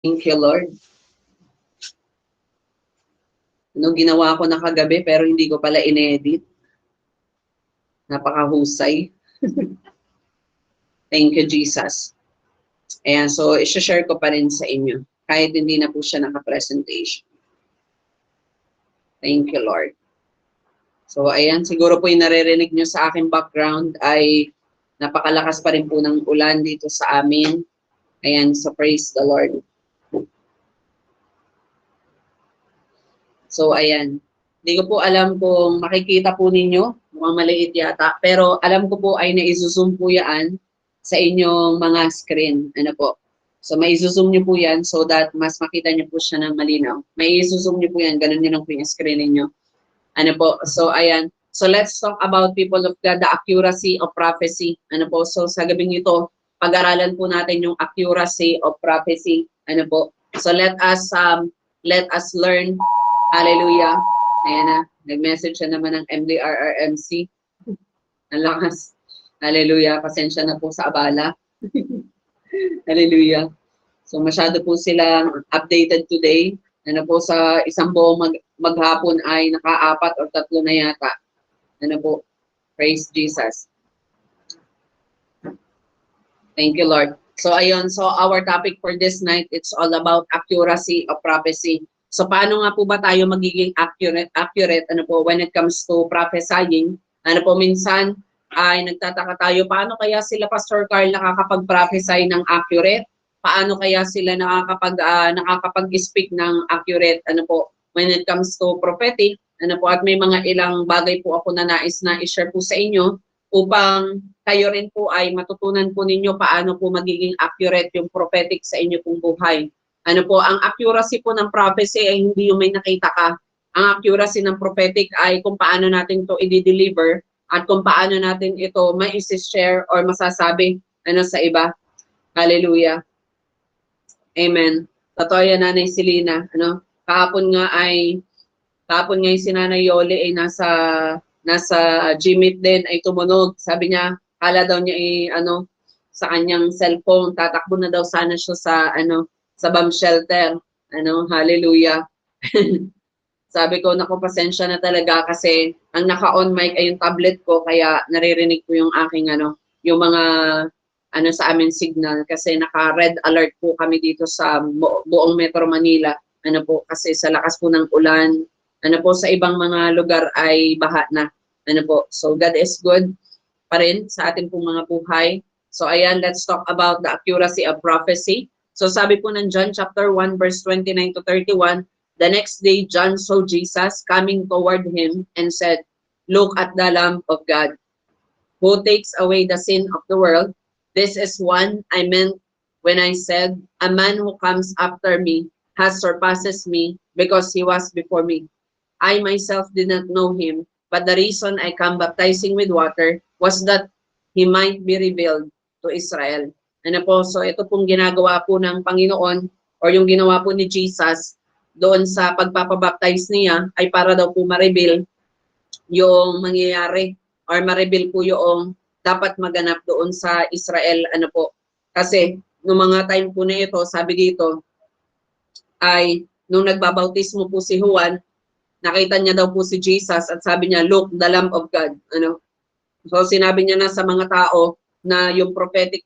Thank you, Lord. Ano ginawa ko na kagabi pero hindi ko pala inedit. Napakahusay. Thank you, Jesus. Ayan, so i-share ko pa rin sa inyo. Kahit hindi na po siya naka-presentation. Thank you, Lord. So, ayan, siguro po yung naririnig nyo sa aking background ay napakalakas pa rin po ng ulan dito sa amin. Ayan, so praise the Lord. So, ayan. Hindi ko po alam kung makikita po ninyo. Mukhang maliit yata. Pero alam ko po ay naisusum po yan sa inyong mga screen. Ano po? So, maisusum nyo po yan so that mas makita nyo po siya ng malinaw. Maisusum nyo po yan. Ganun nyo lang po yung screen ninyo. Ano po? So, ayan. So, let's talk about people of God, the accuracy of prophecy. Ano po? So, sa gabing ito, pag-aralan po natin yung accuracy of prophecy. Ano po? So, let us learn. Hallelujah. Ayan na. Nag-message na naman ng MDRRMC. Ang lakas. Hallelujah. Pasensya na po sa abala. Hallelujah. So, masyado po silang updated today. Ano po, sa isang buong maghapon ay naka-4 o 3 na yata. Ano po, praise Jesus. Thank you, Lord. So, ayun, so our topic for this night, it's all about accuracy of prophecy. So, paano nga po ba tayo magiging accurate ano po, when it comes to prophesying? Ano po, minsan ay nagtataka tayo, paano kaya sila, Pastor Carl, nakakapag-prophesy ng accurate? Paano kaya sila nakakapag-speak ng accurate, ano po, when it comes to prophetic? Ano po, at may mga ilang bagay po ako na nais na i-share po sa inyo upang kayo rin po ay matutunan po ninyo paano po magiging accurate yung prophetic sa inyo pong buhay. Ano po, ang accuracy po ng prophecy ay hindi yung may nakita ka. Ang accuracy ng prophetic ay kung paano natin to i-deliver at kung paano natin ito ma-share or masasabi ano sa iba. Hallelujah. Amen. Totoo yan, Nanay Selena. Ano? Kahapon nga yung si Nanay Yoli ay nasa Gmeet din ay tumunog. Sabi niya, kala daw niya sa kanyang cellphone, tatakbo na daw sana siya sa bomb shelter. Hallelujah. Sabi ko, naku, pasensya na talaga kasi ang naka-on mic ay yung tablet ko kaya naririnig ko yung aking yung mga sa amin signal kasi naka-red alert po kami dito sa buong Metro Manila. Ano po, kasi sa lakas po ng ulan, ano po, sa ibang mga lugar ay baha na. Ano po, so God is good pa rin sa ating pong mga buhay. So ayan, let's talk about the accuracy of prophecy. So sabi po ng John chapter 1 verse 29 to 31, the next day John saw Jesus coming toward him and said, "Look at the Lamb of God, who takes away the sin of the world. This is one I meant when I said, a man who comes after me has surpasses me because he was before me. I myself did not know him, but the reason I come baptizing with water was that he might be revealed to Israel." Ano po, so ito pong ginagawa po ng Panginoon or yung ginawa po ni Jesus doon sa pagpapabaptize niya ay para daw po ma-reveal yung mangyayari or ma-reveal po yung dapat maganap doon sa Israel. Ano po, kasi noong mga time po na ito, sabi dito, ay nung nagbabautismo po si Juan, nakita niya daw po si Jesus at sabi niya, "Look, the Lamb of God." Ano? So sinabi niya na sa mga tao na yung prophetic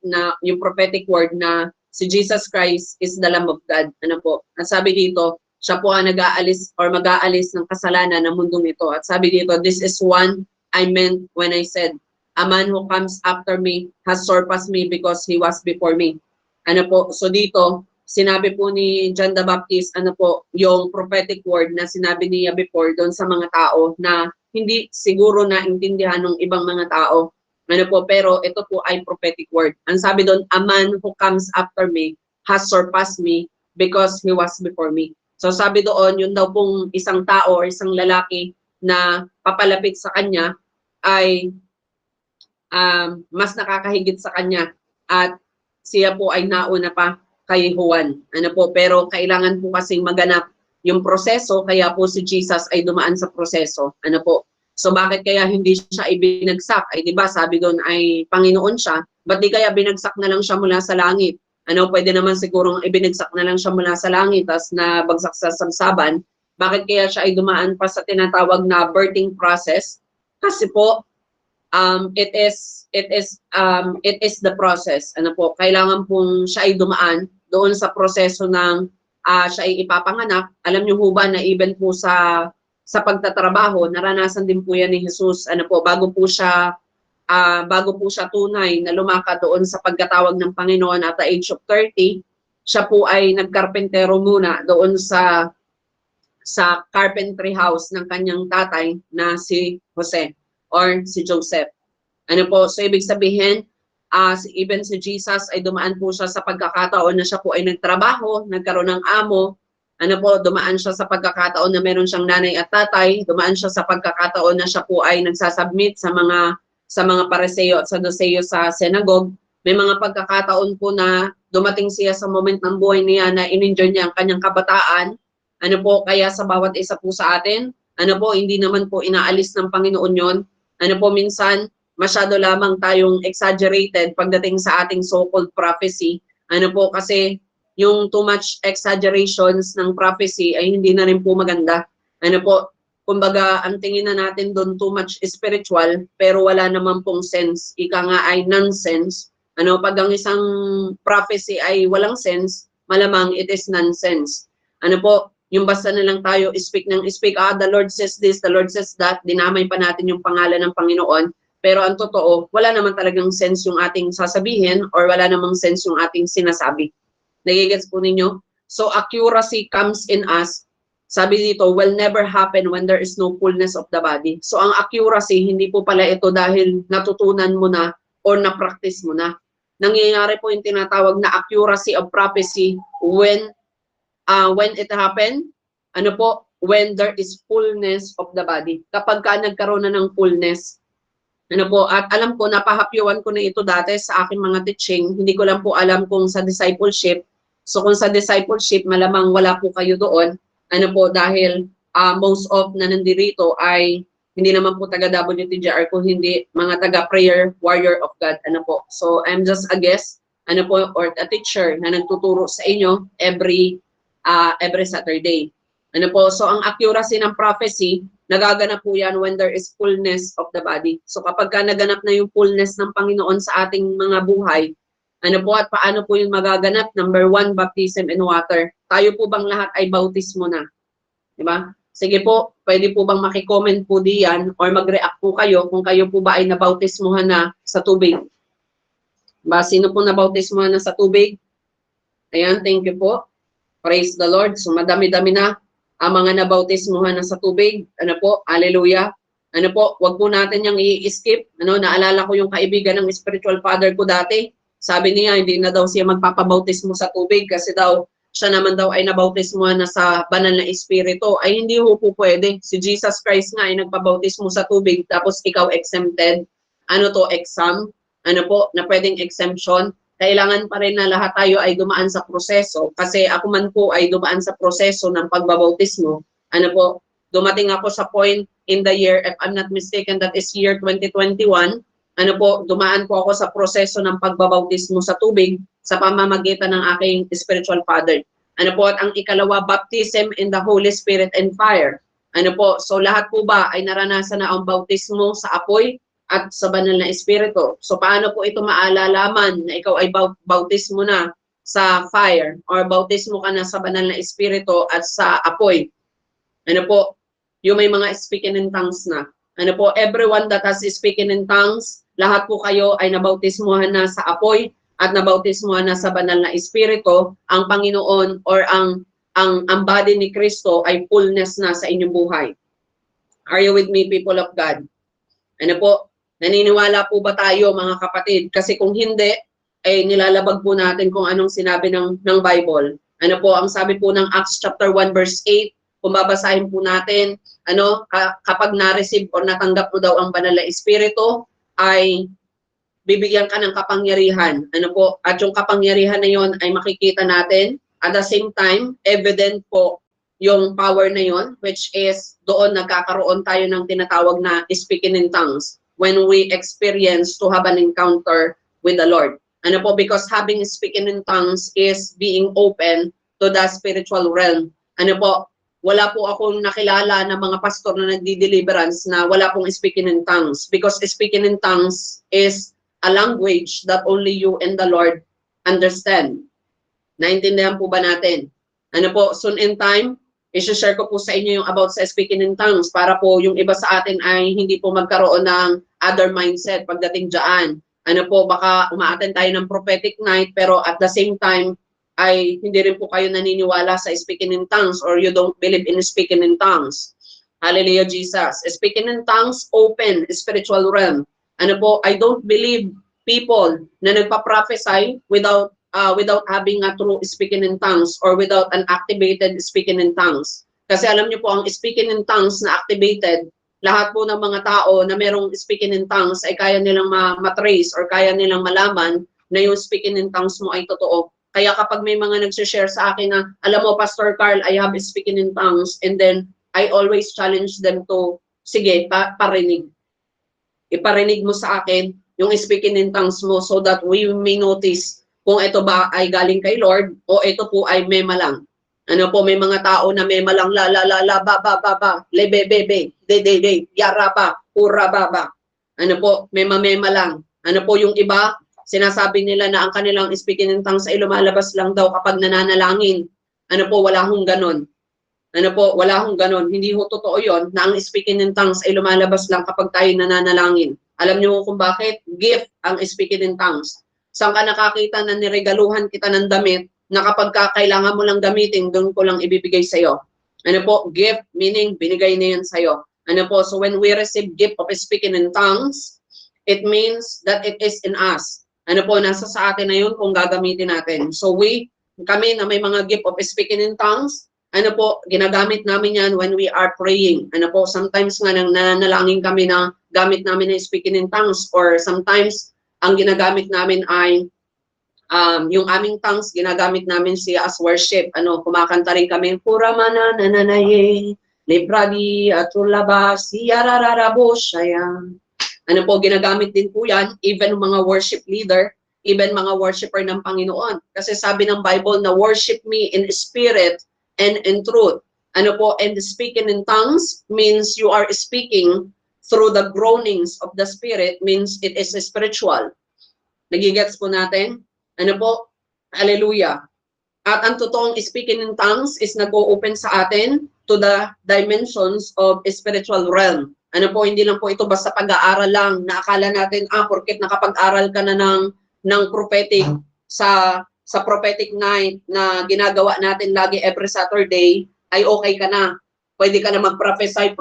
word na si Jesus Christ is the Lamb of God. Ano po? At sabi dito, siya po ang nag-aalis or mag-aalis ng kasalanan ng mundong ito. At sabi dito, this is one I meant when I said, a man who comes after me has surpassed me because he was before me. Ano po? So dito, sinabi po ni John the Baptist, ano po, yung prophetic word na sinabi niya before doon sa mga tao na hindi siguro na intindihan ng ibang mga tao. Ano po, pero ito po ay prophetic word. Ang sabi doon, a man who comes after me has surpassed me because he was before me. So sabi doon, yun daw pong isang tao or isang lalaki na papalapit sa kanya ay mas nakakahigit sa kanya at siya po ay nauna pa kay Juan. Ano po, pero kailangan po kasing maganap yung proseso, kaya po si Jesus ay dumaan sa proseso. Ano po, so bakit kaya hindi siya ibinagsak? Ay di ba sabi doon ay Panginoon siya, ba't di kaya binagsak na lang siya mula sa langit? Pwede naman sigurong ibinagsak na lang siya mula sa langit, tas na bagsak sa sabsaban. Bakit kaya siya ay dumaan pa sa tinatawag na birthing process? Kasi po, it is the process. Kailangan pong siya ay dumaan doon sa proseso ng siya ay ipapanganak. Alam niyo ho ba na even po sa pagtatrabaho, naranasan din po yan ni Jesus. Bago po siya tunay na lumakad doon sa pagkatawag ng Panginoon at the age of 30, siya po ay nagkarpentero muna doon sa carpentry house ng kanyang tatay na si Jose or si Joseph. So ibig sabihin, even si Jesus ay dumaan po siya sa pagkakataon na siya po ay nagtrabaho, nagkaroon ng amo. Dumaan siya sa pagkakataon na meron siyang nanay at tatay. Dumaan siya sa pagkakataon na siya po ay nagsasubmit sa mga pariseo at saduceo sa synagogue. May mga pagkakataon po na dumating siya sa moment ng buhay niya na in-enjoy niya ang kanyang kabataan. Kaya sa bawat isa po sa atin, hindi naman po inaalis ng Panginoon yon. Minsan, masyado lamang tayong exaggerated pagdating sa ating so-called prophecy. Kasi yung too much exaggerations ng prophecy ay hindi na rin po maganda. Kumbaga, ang tingin na natin doon too much spiritual, pero wala naman pong sense. Ika nga ay nonsense. Pag ang isang prophecy ay walang sense, malamang it is nonsense. Yung basta na lang tayo speak, the Lord says this, the Lord says that, dinamay pa natin yung pangalan ng Panginoon. Pero ang totoo, wala naman talagang sense yung ating sasabihin or wala namang sense yung ating sinasabi. Nagigets po ninyo? So accuracy comes in us. Sabi dito, will never happen when there is no fullness of the body. So ang accuracy, hindi po pala ito dahil natutunan mo na or na-practice mo na. Nangyayari po yung tinatawag na accuracy of prophecy when it happened, when there is fullness of the body. Kapag ka nagkaroon na ng fullness, at alam ko, napahapyawan ko na ito dati sa aking mga teaching, hindi ko lang po alam kung sa discipleship. So kung sa discipleship, malamang wala po kayo doon, dahil most of na nandirito ay hindi naman po taga WTGR, kung hindi mga taga prayer warrior of God. So I'm just a guest, or a teacher na nagtuturo sa inyo every Saturday. So ang accuracy ng prophecy, nagaganap po yan when there is fullness of the body. So kapag ka naganap na yung fullness ng Panginoon sa ating mga buhay, at paano po yung magaganap? Number 1, baptism in water. Tayo po bang lahat ay bautismo na? Diba? Sige po, pwede po bang makicomment po diyan or mag-react po kayo kung kayo po ba ay nabautismuhan na sa tubig? Diba? Sino po nabautismuhan na sa tubig? Ayan, thank you po. Praise the Lord. So madami-dami na ang mga nabautismuhan na sa tubig. Hallelujah. Wag po natin yung i-skip. Naalala ko yung kaibigan ng spiritual father ko dati. Sabi niya, hindi na daw siya magpapabautismo sa tubig kasi daw, siya naman daw ay nabautismuhan na sa banal na espiritu. Ay hindi po pwede. Si Jesus Christ nga ay nagpabautismo sa tubig tapos ikaw exempted. Exam? Na pwedeng exemption. Kailangan pa rin na lahat tayo ay dumaan sa proseso. Kasi ako man po ay dumaan sa proseso ng pagbabautismo. Dumating ako sa point in the year, if I'm not mistaken, that is year 2021. Dumaan po ako sa proseso ng pagbabautismo sa tubig sa pamamagitan ng aking spiritual father. At ang ikalawa, baptism in the Holy Spirit and fire. So lahat po ba ay naranasan na ang bautismo sa apoy at sa banal na espiritu? So paano po ito maalalaman na ikaw ay bautismo na sa fire or bautismo ka na sa banal na espiritu at sa apoy? Yung may mga speaking in tongues na. Everyone that has speaking in tongues, lahat po kayo ay nabautismuhan na sa apoy at nabautismuhan na sa banal na espiritu. Ang Panginoon or ang body ni Kristo ay fullness na sa inyong buhay. Are you with me, people of God? Naniniwala po ba tayo, mga kapatid? Kasi kung hindi, ay nilalabag po natin kung anong sinabi ng Bible. Ang sabi po ng Acts chapter 1 verse 8, kung babasahin po natin, kapag na-receive o natanggap mo daw ang banal na espiritu, ay bibigyan ka ng kapangyarihan. At yung kapangyarihan na yon ay makikita natin. At the same time, evident po yung power na yon, which is doon nagkakaroon tayo ng tinatawag na speaking in tongues when we experience to have an encounter with the Lord. Ano po, because having speaking in tongues is being open to the spiritual realm. Ano po, wala po akong nakilala na mga pastor na nagdi-deliverance na wala pong speaking in tongues, because speaking in tongues is a language that only you and the Lord understand. Naintindihan po ba natin? Ano po, soon in time, i-share ko po sa inyo yung about sa speaking in tongues para po yung iba sa atin ay hindi po magkaroon ng other mindset pagdating dyan. Ano po, baka umaattend tayo ng prophetic night pero at the same time ay hindi rin po kayo naniniwala sa speaking in tongues or you don't believe in speaking in tongues. Hallelujah, Jesus. Speaking in tongues, open spiritual realm. Ano po, I don't believe people na nagpa-prophesy without having a true speaking in tongues or without an activated speaking in tongues. Kasi alam niyo po, ang speaking in tongues na activated, lahat po ng mga tao na merong speaking in tongues ay kaya nilang matrace or kaya nilang malaman na yung speaking in tongues mo ay totoo. Kaya kapag may mga nagsishare sa akin na, alam mo, Pastor Carl, I have speaking in tongues, and then I always challenge them to, sige, parinig. Iparinig mo sa akin yung speaking in tongues mo so that we may notice kung ito ba ay galing kay Lord o ito po ay mema lang. Ano po, may mga tao na mema lang, la, le, be, de, yara pa, pura ba. Ano po, mema lang. Ano po, yung iba, sinasabi nila na ang kanilang speaking in tongues ay lumalabas lang daw kapag nananalangin. Ano po, wala hong ganon. Ano po, wala hong ganon. Hindi ho totoo yon na ang speaking in tongues ay lumalabas lang kapag tayo nananalangin. Alam niyo kung bakit? Gift ang speaking in tongues. Saan ka nakakita na niregaluhan kita ng damit na kapag kailangan mo lang gamitin, doon ko lang ibibigay sa'yo. Ano po? Gift, meaning binigay na yan sa'yo. Ano po? So when we receive gift of speaking in tongues, it means that it is in us. Ano po? Nasa sa atin na yun kung gagamitin natin. So kami na may mga gift of speaking in tongues, ano po, ginagamit namin yan when we are praying. Ano po, sometimes nga nanalangin kami na gamit namin na speaking in tongues, or sometimes ang ginagamit namin ay yung aming tongues, ginagamit namin siya as worship. Ano, kumakanta rin kami, Puramana nananaye, Libradi atulaba, siyarararabo siya. Ano po, ginagamit din po yan, even mga worship leader, even mga worshiper ng Panginoon. Kasi sabi ng Bible na worship me in spirit and in truth. Ano po, and speaking in tongues means you are speaking through the groanings of the Spirit, means it is spiritual. Nagigets po natin? Ano po? Hallelujah. At ang totoong speaking in tongues is nag-o-open sa atin to the dimensions of spiritual realm. Ano po, hindi lang po ito basta pag-aaral lang na akala natin, porket nakapag-aral ka na ng prophetic sa prophetic night na ginagawa natin lagi every Saturday, ay okay ka na. Pwede ka na mag-prophesy,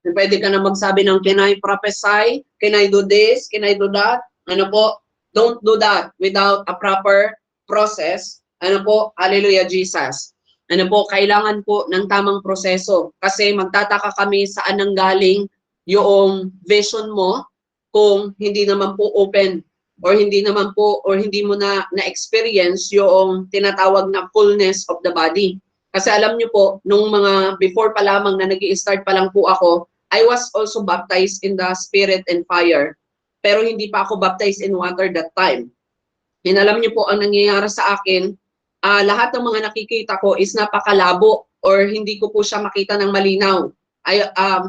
pwede ka na magsabi ng can I prophesy, can I do this, can I do that. Ano po, don't do that without a proper process. Ano po, hallelujah Jesus. Ano po, kailangan po ng tamang proseso. Kasi magtataka kami saan nanggaling yung vision mo kung hindi naman po open or hindi mo na-experience yung tinatawag na fullness of the body. Kasi alam niyo po, nung mga before pa lamang na nag-i-start pa lang po ako, I was also baptized in the spirit and fire. Pero hindi pa ako baptized in water that time. And alam niyo po, ang nangyayari sa akin, lahat ng mga nakikita ko is napakalabo or hindi ko po siya makita ng malinaw.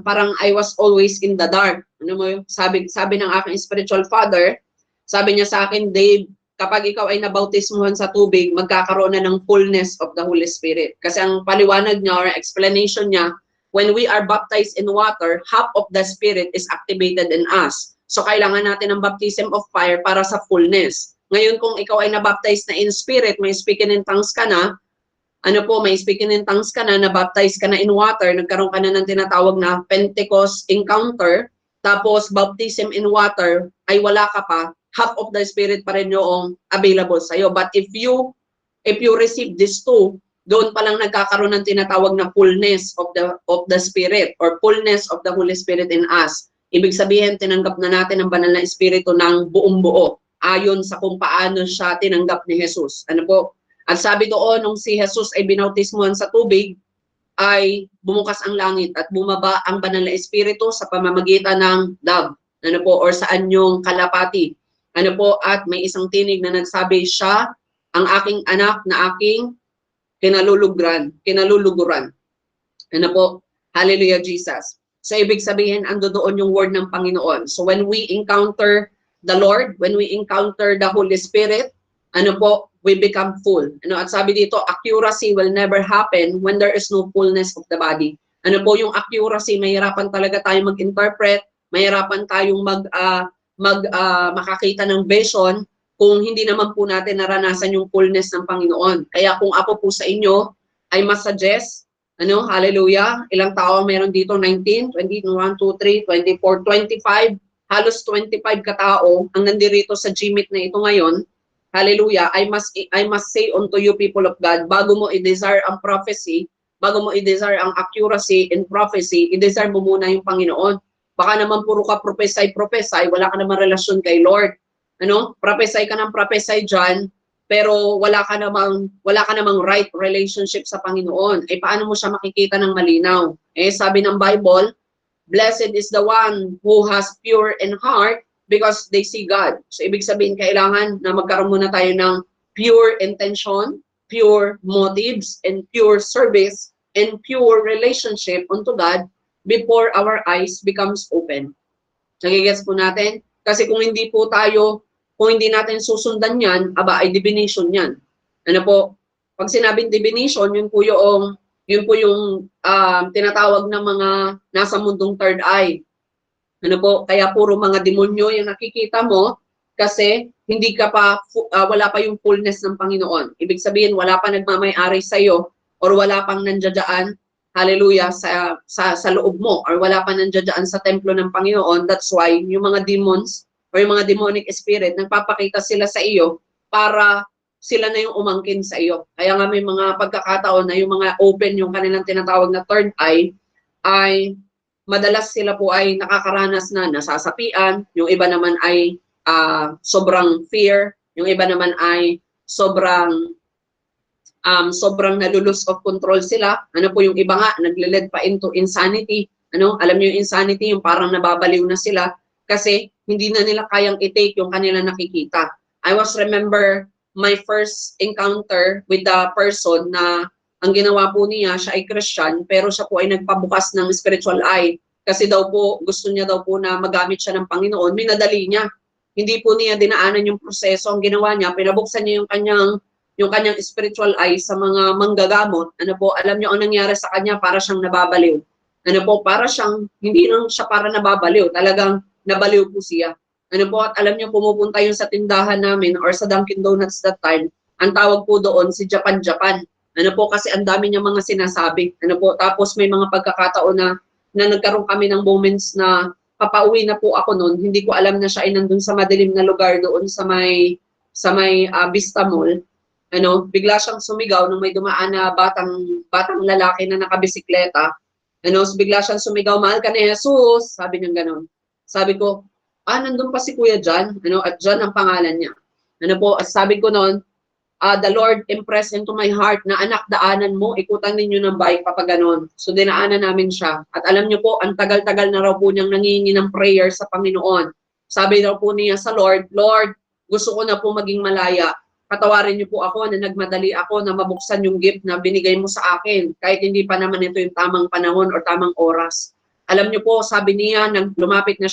Parang I was always in the dark. Ano mo, sabi ng aking spiritual father, sabi niya sa akin, Dave, kapag ikaw ay nabautismuhan sa tubig, magkakaroon na ng fullness of the Holy Spirit. Kasi ang paliwanag niya or explanation niya, when we are baptized in water, half of the Spirit is activated in us. So kailangan natin ng baptism of fire para sa fullness. Ngayon kung ikaw ay nabaptize na in spirit, may speaking in tongues ka na, may speaking in tongues ka na, nabaptize ka na in water, nagkaroon ka na ng tinatawag na Pentecost encounter, tapos baptism in water, ay wala ka pa, half of the Spirit pa rin yung available sa'yo. But if you receive these two, doon pa lang nagkakaroon ng tinatawag na fullness of the Spirit or fullness of the Holy Spirit in us. Ibig sabihin, tinanggap na natin ang banal na Espiritu ng buong buo ayon sa kung paano siya tinanggap ni Jesus. Ano po? At sabi doon, nung si Jesus ay binautismuhan sa tubig, ay bumukas ang langit at bumaba ang banal na Espiritu sa pamamagitan ng dove, ano po, or sa anyong kalapati. Ano po, at may isang tinig na nagsabi, siya ang aking anak na aking kinaluluguran. Ano po? Hallelujah, Jesus. So, ibig sabihin, ando doon yung word ng Panginoon. So, when we encounter the Lord, when we encounter the Holy Spirit, ano po, we become full. Ano, at sabi dito, accuracy will never happen when there is no fullness of the body. Ano po yung accuracy? Mahirapan talaga tayong mag-interpret, mahirapan tayong makakita ng vision kung hindi naman po natin naranasan yung fullness ng Panginoon. Kaya kung ako po sa inyo, ay masuggest, ano, hallelujah, ilang tao meron dito? 19, 20, 1, 2, 3, 24, 25, halos 25 katao ang nandirito sa GMIT na ito ngayon. Hallelujah, I must say unto you people of God, bago mo i-desire ang prophecy, bago mo i-desire ang accuracy in prophecy, i-desire mo muna yung Panginoon. Baka naman puro ka prophesy, wala ka naman relasyon kay Lord. Ano? Prophesy ka ng prophesy dyan, pero wala ka namang right relationship sa Panginoon. Eh paano mo siya makikita ng malinaw? Eh sabi ng Bible, blessed is the one who has pure in heart because they see God. So ibig sabihin, kailangan na magkaroon muna tayo ng pure intention, pure motives, and pure service, and pure relationship unto God before our eyes becomes open. Nagigets po natin? Kasi kung hindi natin susundan yan, aba ay divination yan. Ano po? Pag sinabing divination, yun po yung tinatawag ng mga nasa mundong third eye. Ano po? Kaya puro mga demonyo yung nakikita mo kasi wala pa yung fullness ng Panginoon. Ibig sabihin, wala pa nagmamay-ari sa iyo or wala pang nandiyan, hallelujah, sa loob mo or wala pa nandiyan sa templo ng Panginoon. That's why yung mga demons or yung mga demonic spirit, nagpapakita sila sa iyo para sila na yung umangkin sa iyo. Kaya nga may mga pagkakataon na yung mga open, yung kanilang tinatawag na third eye, ay madalas sila po ay nakakaranas na nasasapian, yung iba naman ay sobrang fear, yung iba naman ay sobrang nalulose of control sila. Ano po yung iba nga, nagle-lead pa into insanity. Ano, alam niyo yung insanity, yung parang nababaliw na sila kasi hindi na nila kayang i-take yung kanila nakikita. I was remember my first encounter with the person na ang ginawa po niya, siya ay Christian, pero siya po ay nagpabukas ng spiritual eye. Kasi daw po, gusto niya daw po na magamit siya ng Panginoon, minadali niya. Hindi po niya dinaanan yung proseso. Ang ginawa niya, pinabuksan niya yung kanyang spiritual eye sa mga manggagamot. Ano po, alam niyo ang nangyari sa kanya, para siyang nababaliw. Ano po, hindi lang siya para nababaliw, talagang nabaliw po siya. Ano po, at alam niyo, pumupunta yun sa tindahan namin or sa Dunkin' Donuts that time, ang tawag po doon si Japan. Ano po, kasi ang dami niya mga sinasabi. Ano po, tapos may mga pagkakataon na nagkaroon kami ng moments na papauwi na po ako noon, hindi ko alam na siya ay nandun sa madilim na lugar doon sa may Vista Mall. Ano, bigla siyang sumigaw nung may dumaan na batang lalaki na nakabisikleta. Ano, so bigla siyang sumigaw, mahal ka ni Jesus, sabi niya gano'n. Sabi ko, nandun pa si Kuya John, ano, at John ang pangalan niya. Ano po, sabi ko noon, the Lord impressed into my heart na anak, daanan mo, ikutan ninyo ng bike papaganon. So dinaanan namin siya. At alam niyo po, ang tagal-tagal na raw po niyang nangingi ng prayer sa Panginoon. Sabi raw po niya sa Lord, Lord, gusto ko na po maging malaya. Patawarin niyo po ako na nagmadali ako na mabuksan yung gift na binigay mo sa akin. Kahit hindi pa naman ito yung tamang panahon or tamang oras. Alam niyo po, sabi niya, lumapit na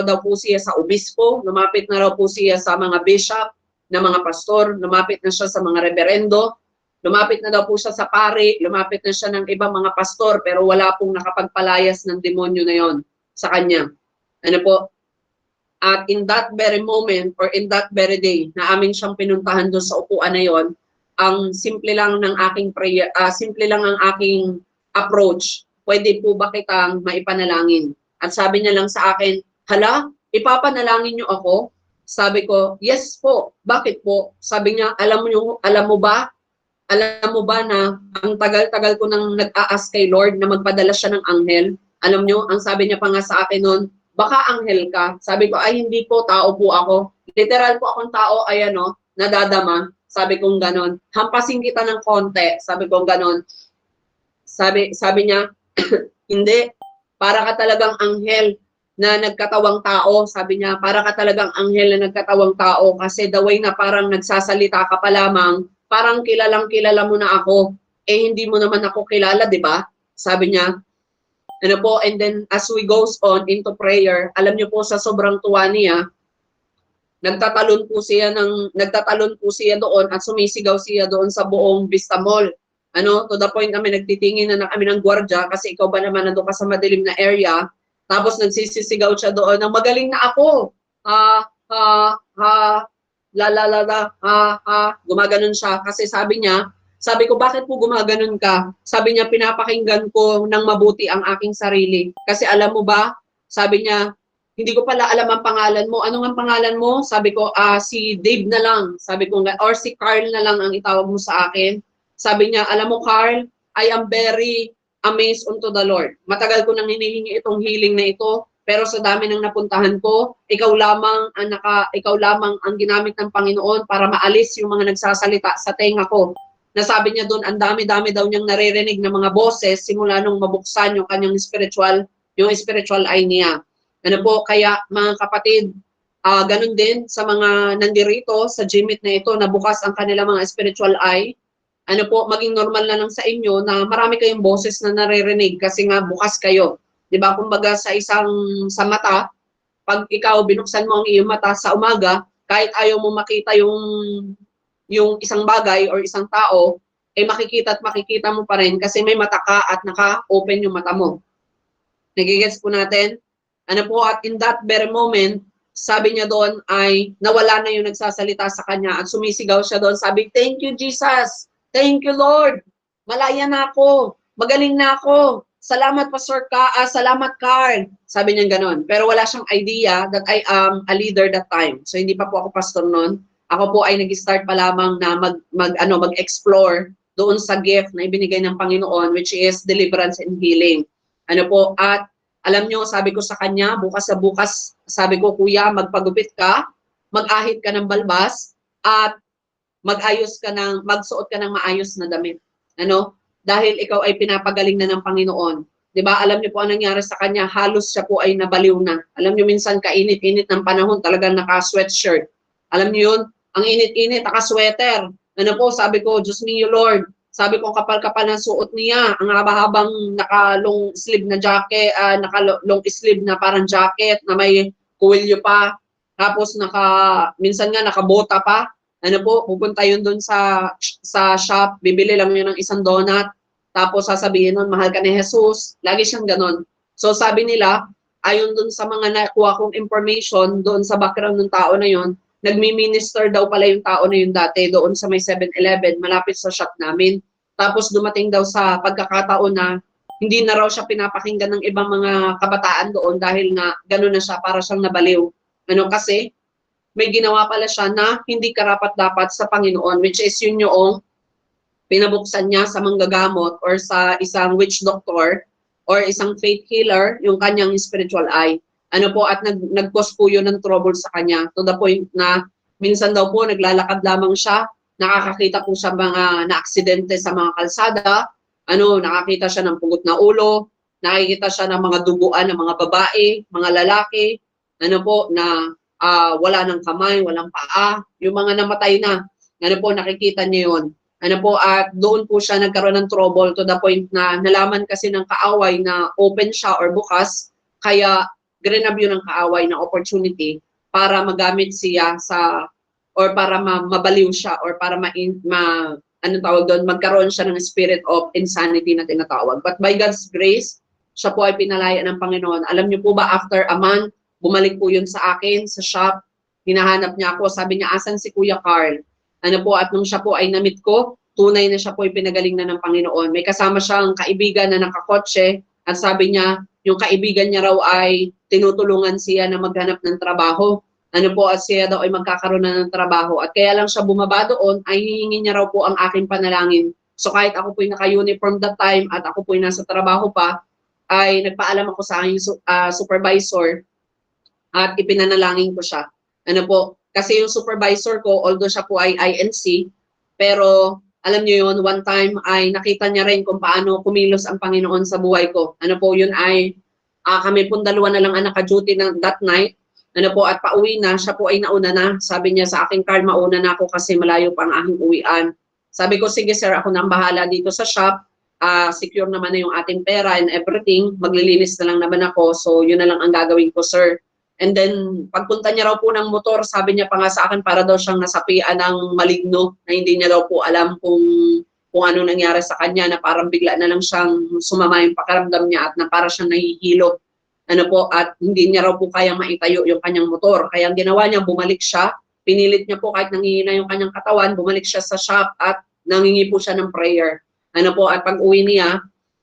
daw po siya sa obispo, lumapit na raw po siya sa mga bishop, na mga pastor, lumapit na siya sa mga reverendo, lumapit na daw po siya sa pari, lumapit na siya ng ibang mga pastor, pero wala pong nakapagpalayas ng demonyo na yon sa kanya. Ano po? At in that very moment or in that very day na amin siyang pinuntahan doon sa upuan na yon, ang simple lang ng aking prayer, simple lang ang aking approach. Pwede po ba kitang maipanalangin? At sabi niya lang sa akin, hala, ipapanalangin niyo ako? Sabi ko, yes po. Bakit po? Sabi niya, alam mo ba na ang tagal-tagal ko nang nag-a-ask kay Lord na magpadala siya ng anghel? Alam niyo, ang sabi niya pa nga sa akin noon, baka anghel ka. Sabi ko, ay hindi po, tao po ako. Literal po akong tao, ay nadadama. Sabi kong ganon. Hampasin kita ng konti. Sabi kong ganon. Sabi niya, hindi, para ka talagang anghel. na nagkatawang tao. Sabi niya, para ka talagang anghel na nagkatawang tao kasi the way na parang nagsasalita ka pa lamang, parang kilalang kilala mo na ako. Eh hindi mo naman ako kilala, di ba? Sabi niya, ano po, and then as we goes on into prayer, alam niyo po sa sobrang tuwa niya, nagtatalon po siya doon at sumisigaw siya doon sa buong Vista Mall. Ano, to the point kami nagtitingin na kami ng gwardiya kasi ikaw ba naman nandoon ka sa madilim na area. Tapos nagsisisigaw siya doon ng magaling na ako. Ha, ha, ha, la la la la, ha, ha. Gumaganon siya kasi sabi ko, bakit po gumaganon ka? Sabi niya, pinapakinggan ko ng mabuti ang aking sarili. Kasi alam mo ba, sabi niya, hindi ko pala alam ang pangalan mo. Ano ang pangalan mo? Sabi ko, si Dave na lang. Sabi ko, or si Carl na lang ang itawag mo sa akin. Sabi niya, alam mo Carl, I am very amazed unto the Lord. Matagal ko nang hinihingi itong healing na ito, pero sa dami ng napuntahan ko, ikaw lamang ang ginamit ng Panginoon para maalis yung mga nagsasalita sa tenga ko. Nasabi niya doon, ang dami-dami daw niyang naririnig na mga boses simula nung mabuksan yung kanyang spiritual eye niya. Ano po, kaya mga kapatid, ganun din sa mga nandirito sa Gymit na ito na bukas ang kanilang mga spiritual eye. Ano po, maging normal na lang sa inyo na marami kayong boses na naririnig kasi nga bukas kayo. 'Di ba? Kumbaga sa mata, pag ikaw binuksan mo ang iyong mata sa umaga, kahit ayaw mo makita yung isang bagay or isang tao, eh makikita at makikita mo pa rin kasi may mata ka at naka-open yung mata mo. Nagigets po natin? Ano po, at in that very moment, sabi niya doon ay nawala na yung nagsasalita sa kanya at sumisigaw siya doon. Sabi, thank you Jesus, thank you Lord, malaya na ako, magaling na ako, salamat salamat Carl. Sabi niya ganoon. Pero wala siyang idea that I am a leader that time. So hindi pa po ako pastor noon. Ako po ay nag-start pa lamang na mag-explore doon sa gift na ibinigay ng Panginoon, which is deliverance and healing. Ano po, at alam nyo, sabi ko sa kanya, bukas sa bukas, sabi ko, kuya, magpagupit ka, mag-ahit ka ng balbas, at magsuot ka ng maayos na damit. Ano? Dahil ikaw ay pinapagaling na ng Panginoon. 'Di ba? Alam niyo po ang nangyari sa kanya, halos siya po ay nabaliw na. Alam niyo minsan kainit-init ng panahon, talagang naka-sweatshirt. Alam niyo 'yun, ang init-init, naka-sweater. Ano po, sabi ko, Diyos mio Lord, sabi ko kapal-kapal ng suot niya, ang haba-habang naka-long sleeve na jacket, naka-long sleeve na parang jacket na may kuwelyo pa. Tapos minsan nga nakabota pa. Ano po, pupunta yun doon sa shop, bibili lang yun ng isang donut. Tapos sasabihin nun, mahal ka ni Jesus. Lagi siyang ganon. So sabi nila, ayon doon sa mga nakuha kong information doon sa background ng tao na yun, nagmi-minister daw pala yung tao na yun dati doon sa may 7-Eleven, malapit sa shop namin. Tapos dumating daw sa pagkakataon na hindi na raw siya pinapakinggan ng ibang mga kabataan doon dahil nga gano'n na siya, para siyang nabaliw. Ano kasi, may ginawa pala siya na hindi karapat-dapat sa Panginoon, which is yun yung pinabuksan niya sa manggagamot or sa isang witch doctor or isang faith healer, yung kanyang spiritual eye. Ano po, at nag-cause po yun ng trouble sa kanya to the point na minsan daw po naglalakad lamang siya, nakakakita po siya mga na-aksidente sa mga kalsada, nakakita siya ng pugot na ulo, nakikita siya ng mga duguan ng mga babae, mga lalaki, na wala ng kamay, walang paa, yung mga namatay na, nakikita niya yun. At doon po siya nagkaroon ng trouble to the point na nalaman kasi ng kaaway na open siya or bukas, kaya grinab yun ng kaaway na opportunity para magamit siya or para mabaliw siya or para magkaroon siya ng spirit of insanity na tinatawag. But by God's grace, siya po ay pinalaya ng Panginoon. Alam niyo po ba, after a month, bumalik po yun sa akin, sa shop, hinahanap niya ako, sabi niya, asan si Kuya Carl? At nung siya po ay namit ko, tunay na siya po ay pinagaling na ng Panginoon. May kasama siyang kaibigan na nakakotse, at sabi niya, yung kaibigan niya raw ay tinutulungan siya na maghanap ng trabaho. At siya daw ay magkakaroon na ng trabaho. At kaya lang siya bumaba doon, ay hihingi niya raw po ang aking panalangin. So kahit ako po'y naka-uniform that time at ako po'y nasa trabaho pa, ay nagpaalam ako sa aking supervisor at ipinanalangin ko siya. Kasi yung supervisor ko, although siya po ay INC, pero alam niyo yun, one time ay nakita niya rin kung paano kumilos ang Panginoon sa buhay ko. Yun ay Kami pong dalawa na lang ang naka-duty ng that night. Ano po, at pauwi na, siya po ay nauna na. Sabi niya sa akin, Carl, mauna na ako kasi malayo pa ang aking uwian. Sabi ko, sige sir, ako na ang bahala dito sa shop. Secure naman na yung ating pera and everything. Maglilinis na lang naman ako. So, yun na lang ang gagawin ko, sir. And then, pagpunta niya raw po ng motor, sabi niya pa nga sa akin, para daw siyang nasapian ng maligno, na hindi niya daw po alam kung ano nangyari sa kanya, na parang bigla na lang siyang sumama yung pakiramdam niya at na para siyang nahihilo. Ano po, at hindi niya raw po kayang maitayo yung kanyang motor. Kaya ang ginawa niya, bumalik siya. Pinilit niya po kahit nangihina yung kanyang katawan, bumalik siya sa shop at nangingi po siya ng prayer. Ano po, at pag uwi niya,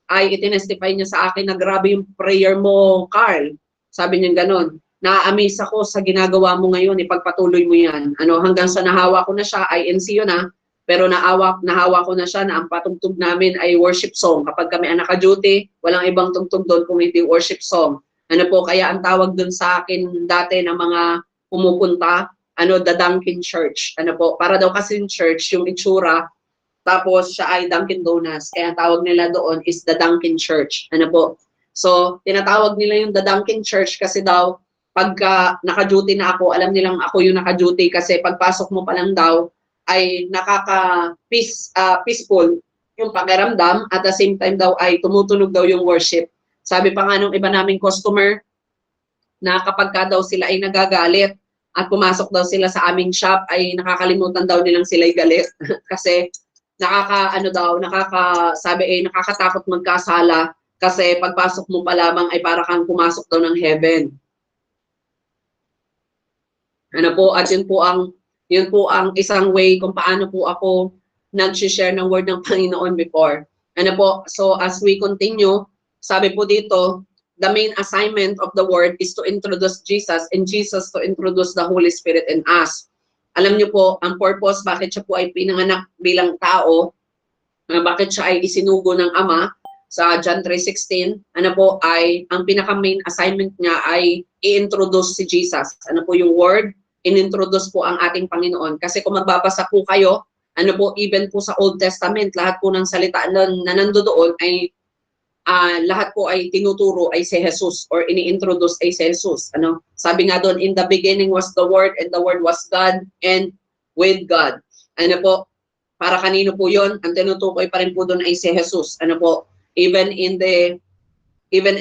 ay itinestify niya sa akin na grabe yung prayer mo, Carl. Sabi niya ganon. Na-amaze ako sa ginagawa mo ngayon, ipagpatuloy mo yan. Ano, hanggang sa nahawa ko na siya, INC yun pero nahawa ko na siya na ang patugtog namin ay worship song. Kapag kami ang naka-duty, walang ibang tugtog doon kung hindi worship song. Ano po, kaya ang tawag doon sa akin dati ng mga pumupunta, the Dunkin Church. Ano po, para daw kasi yung church, yung itsura, tapos siya ay Dunkin Donuts. Kaya ang tawag nila doon is the Dunkin Church. Ano po. So, tinatawag nila yung the Dunkin Church kasi daw, pagka naka-duty na ako, alam nilang ako yung naka-duty kasi pagpasok mo pa lang daw, ay peaceful yung pakiramdam at the same time daw ay tumutunog daw yung worship. Sabi pa nga nung iba naming customer na kapag ka daw sila ay nagagalit at pumasok daw sila sa aming shop ay nakakalimutan daw nilang sila'y galit kasi nakakatakot magkasala kasi pagpasok mo pa lamang ay para kang pumasok daw ng heaven. Ano po, at yun po ang isang way kung paano po ako nag-share ng word ng Panginoon before. Ano po, so as we continue, sabi po dito, the main assignment of the word is to introduce Jesus and Jesus to introduce the Holy Spirit in us. Alam niyo po, ang purpose, bakit siya po ay pinanganak bilang tao, bakit siya ay isinugo ng Ama sa John 3:16, ano po ay, ang pinaka-main assignment niya ay i-introduce si Jesus. Ano po yung word? In-introduce po ang ating Panginoon. Kasi kung magbabasa po kayo, ano po, even po sa Old Testament, lahat po ng salita na nandoon ay lahat po ay tinuturo ay si Jesus or ini-introduce ay si Jesus. Ano? Sabi nga doon, in the beginning was the Word and the Word was God and with God. Ano po, para kanino po yon? Ang tinutukoy pa rin po doon ay si Jesus. Ano po, even in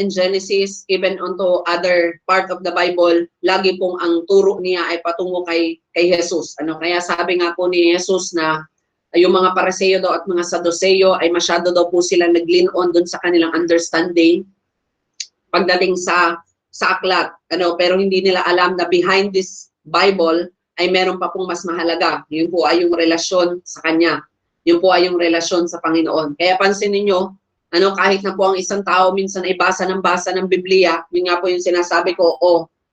Genesis, even onto other part of the Bible, lagi pong ang turo niya ay patungo kay Jesus. Ano? Kaya sabi nga po ni Jesus na yung mga Pariseo daw at mga Saduceo ay masyado daw po sila nag-lean on doon sa kanilang understanding pagdating sa aklat. Ano, pero hindi nila alam na behind this Bible ay meron pa pong mas mahalaga. Yun po ay yung relasyon sa Kanya. Yun po ay yung relasyon sa Panginoon. Kaya pansin niyo, kahit na po ang isang tao minsan ay basa ng Biblia, yun nga po yung sinasabi ko,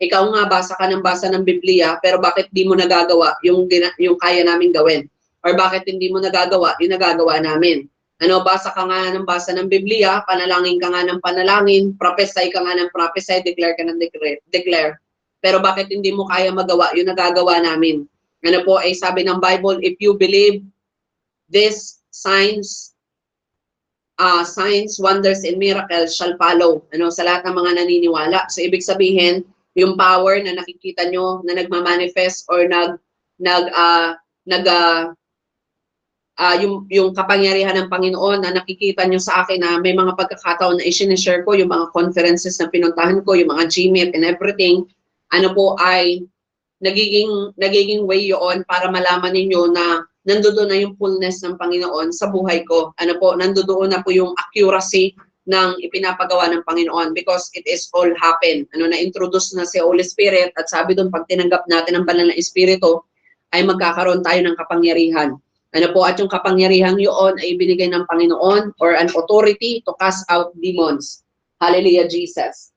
ikaw nga basa ng Biblia, pero bakit di mo nagagawa yung kaya naming gawin? Or bakit hindi mo nagagawa yung nagagawa namin? Basa ka nga ng basa ng Biblia, panalangin ka nga ng panalangin, prophesy ka nga ng prophesy, declare ka ng declare. Pero bakit hindi mo kaya magawa yung nagagawa namin? Ano po ay sabi ng Bible, if you believe these signs, wonders, and miracles shall follow. Sa lahat ng mga naniniwala. So ibig sabihin, yung power na nakikita nyo na nagmamanifest or yung kapangyarihan ng Panginoon na nakikita nyo sa akin na may mga pagkakataon na i-share ko, yung mga conferences na pinuntahan ko, yung mga GMIT and everything, ano po ay nagiging way yun para malaman ninyo na nandoon na yung fullness ng Panginoon sa buhay ko. Ano po, nandoon na po yung accuracy ng ipinapagawa ng Panginoon because it is all happen. Na-introduce na si Holy Spirit at sabi doon, pag tinanggap natin ang banal na Espiritu, ay magkakaroon tayo ng kapangyarihan. Ano po, at yung kapangyarihan yun ay ibinigay ng Panginoon or an authority to cast out demons. Hallelujah, Jesus.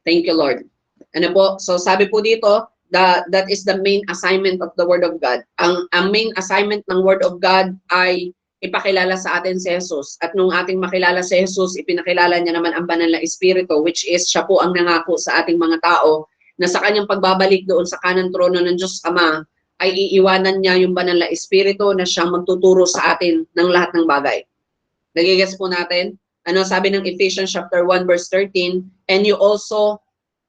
Thank you, Lord. Ano po, so sabi po dito, that is the main assignment of the Word of God. Ang main assignment ng Word of God ay ipakilala sa atin si Jesus. At nung ating makilala si Jesus, ipinakilala niya naman ang banal na Espiritu, which is siya po ang nangako sa ating mga tao na sa kanyang pagbabalik doon sa kanang trono ng Diyos Ama, ay iiwanan niya yung banal na Espiritu na siyang magtuturo sa atin ng lahat ng bagay. Nagigets po natin? Ano sabi ng Ephesians chapter 1 verse 13, and you also,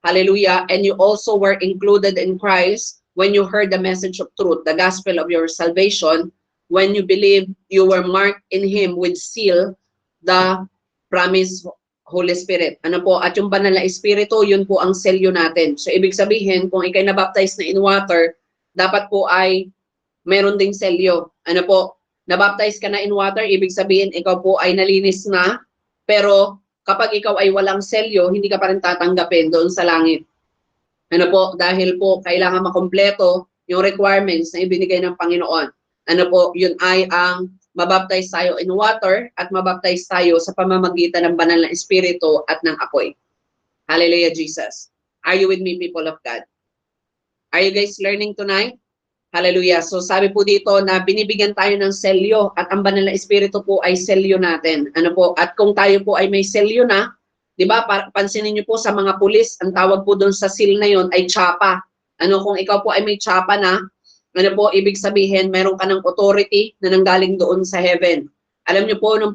hallelujah, and you also were included in Christ when you heard the message of truth, the gospel of your salvation, when you believe you were marked in Him with seal, the promised Holy Spirit. Ano po? At yung banal na Espiritu, yun po ang selyo natin. So, ibig sabihin, kung ikay nabaptize na in water, dapat po ay meron ding selyo. Ano po? Nabaptize ka na in water, ibig sabihin, ikaw po ay nalinis na, pero kapag ikaw ay walang selyo, hindi ka pa rin tatanggapin doon sa langit. Ano po? Dahil po, kailangan makompleto yung requirements na ibinigay ng Panginoon. Ano po? Yun ay ang mabaptize tayo in water at mabaptize tayo sa pamamagitan ng banal na Espiritu at ng apoy. Hallelujah, Jesus. Are you with me, people of God? Are you guys learning tonight? Hallelujah. So sabi po dito na binibigyan tayo ng selyo at ang banal na Espiritu po ay selyo natin. Ano po? At kung tayo po ay may selyo na, di ba, pansinin niyo po sa mga pulis, ang tawag po doon sa seal na yon ay tsapa. Ano, kung ikaw po ay may tsapa na, ano po, ibig sabihin, meron ka ng authority na nanggaling doon sa heaven. Alam niyo po, nung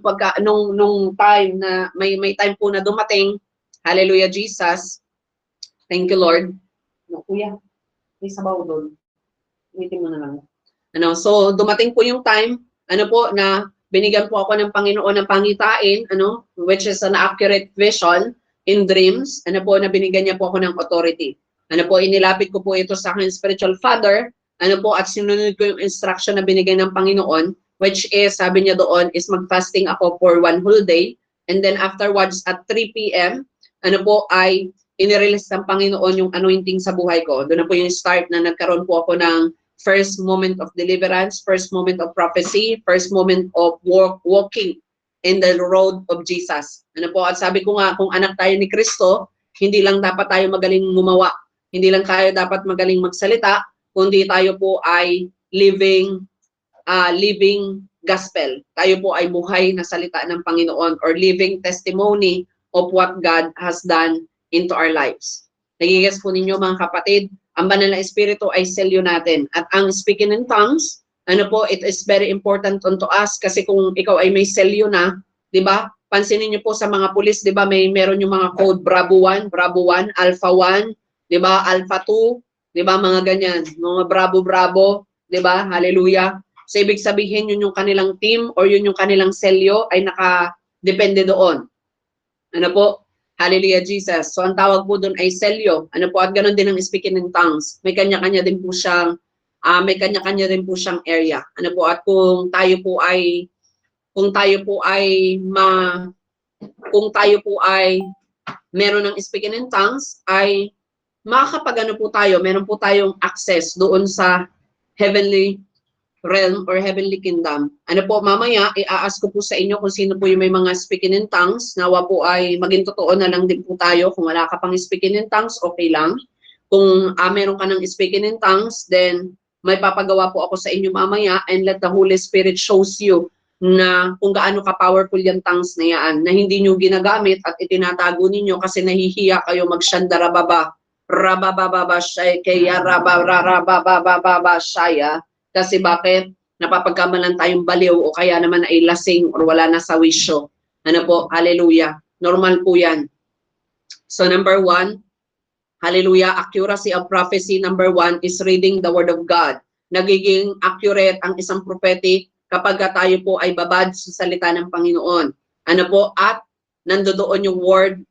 time na, may time po na dumating, hallelujah, Jesus, thank you, Lord. No, kuya, may sabaw doon. Meeting mo na lang. Ano, so dumating po yung time, ano po, na binigyan po ako ng Panginoon ng pangitain, ano, which is an accurate vision in dreams, ano po, na binigyan niya po ako ng authority. Ano po, inilapit ko po ito sa aking spiritual father, ano po, at sinunod ko yung instruction na binigay ng Panginoon, which is, sabi niya doon, is mag-fasting ako for 1 whole day, and then afterwards at 3 p.m., ano po, ay inirelease ng Panginoon yung anointing sa buhay ko. Doon na po yung start na nagkaroon po ako ng first moment of deliverance, first moment of prophecy, first moment of walking in the road of Jesus. Ano po, at sabi ko nga, kung anak tayo ni Kristo, hindi lang dapat tayo magaling gumawa, hindi lang tayo dapat magaling magsalita, kundi tayo po ay living gospel. Tayo po ay buhay na salita ng Panginoon or living testimony of what God has done into our lives. Nagigets po ninyo mga kapatid, ang banal na Espiritu ay selyo natin. At ang speaking in tongues, ano po, it is very important unto us kasi kung ikaw ay may selyo na, di ba? Pansinin niyo po sa mga pulis, di ba, meron yung mga code Bravo 1, Alpha 1, di ba, Alpha 2, di ba, mga ganyan, mga Bravo, di ba? Hallelujah. So, ibig sabihin, yun yung kanilang team or yun yung kanilang selyo ay nakadepende doon. Ano po? Hallelujah, Jesus. So, ang tawag po doon ay selyo. Ano po? At ganoon din ang speaking in tongues. May kanya-kanya din po siyang, area. Ano po? At kung tayo po ay meron ng speaking in tongues, ay makakapag-ano po tayo, meron po tayong access doon sa heavenly realm or heavenly kingdom. Ano po, mamaya, i-ask ko po sa inyo kung sino po yung may mga speaking in tongues. Nawa po ay maging totoo na lang din po tayo. Kung wala ka pang speaking in tongues, okay lang. Kung meron ka ng speaking in tongues, then may papagawa po ako sa inyo mamaya and let the Holy Spirit shows you na kung gaano ka-powerful yung tongues na yan, na hindi nyo ginagamit at itinatago ninyo kasi nahihiya kayo magsyandarababa, rabababa shaya, rabababa shaya. Kasi bakit? Napapagkamalan tayong baliw o kaya naman ay lasing or wala na sa wisyo. Ano po? Hallelujah. Normal po yan. So number 1, hallelujah, accuracy of prophecy. Number 1 is reading the word of God. Nagiging accurate ang isang prophetic kapag tayo po ay babad sa salita ng Panginoon. Ano po? At nandoon yung word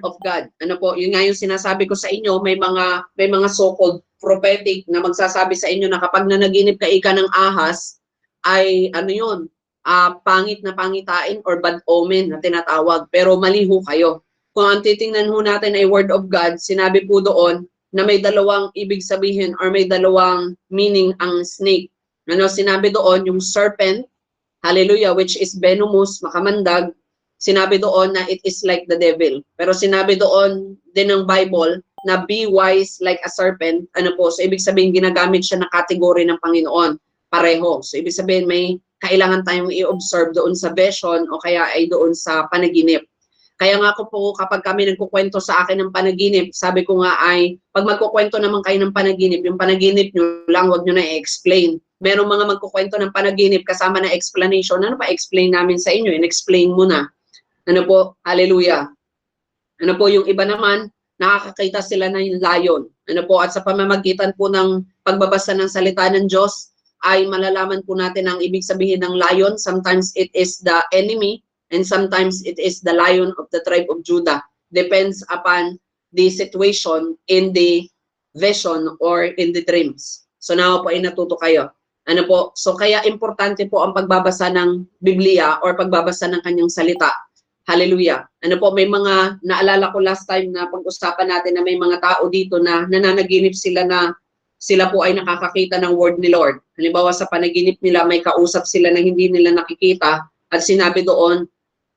of God. Ano po? Yun nga yung sinasabi ko sa inyo, may mga so-called prophetic na magsasabi sa inyo na kapag nanaginip ka ika ng ahas, ay ano yun, pangit na pangitain or bad omen na tinatawag. Pero mali ho kayo. Kung ang titingnan ho natin ay word of God, sinabi po doon na may dalawang ibig sabihin or may dalawang meaning ang snake. Ano, sinabi doon yung serpent, hallelujah, which is venomous, makamandag. Sinabi doon na it is like the devil. Pero sinabi doon din ng Bible na be wise like a serpent. Ano po? So, ibig sabihin, ginamit siya na kategory ng Panginoon. Pareho. So, ibig sabihin, may kailangan tayong i-observe doon sa vision o kaya ay doon sa panaginip. Kaya nga ko po, kapag kami nagkukwento sa akin ng panaginip, sabi ko nga ay, pag magkukwento naman kayo ng panaginip, yung panaginip nyo lang, wag nyo na i-explain. merong mga magkukwento ng panaginip kasama na explanation. Ano pa explain namin sa inyo? In-explain mo na. Ano po? Hallelujah. Ano po, yung iba naman, nakakakita sila ng lion. Ano po, at sa pamamagitan po ng pagbabasa ng salita ng Diyos, ay malalaman po natin ang ibig sabihin ng lion. Sometimes it is the enemy, and sometimes it is the lion of the tribe of Judah. Depends upon the situation in the vision or in the dreams. So now po ay natuto kayo. Ano po, so kaya importante po ang pagbabasa ng Biblia or pagbabasa ng kanyang salita. Hallelujah. Ano po, may mga, naalala ko last time na pag-usapan natin na may mga tao dito na nananaginip sila na sila po ay nakakakita ng word ni Lord. Halimbawa sa panaginip nila, may kausap sila na hindi nila nakikita at sinabi doon,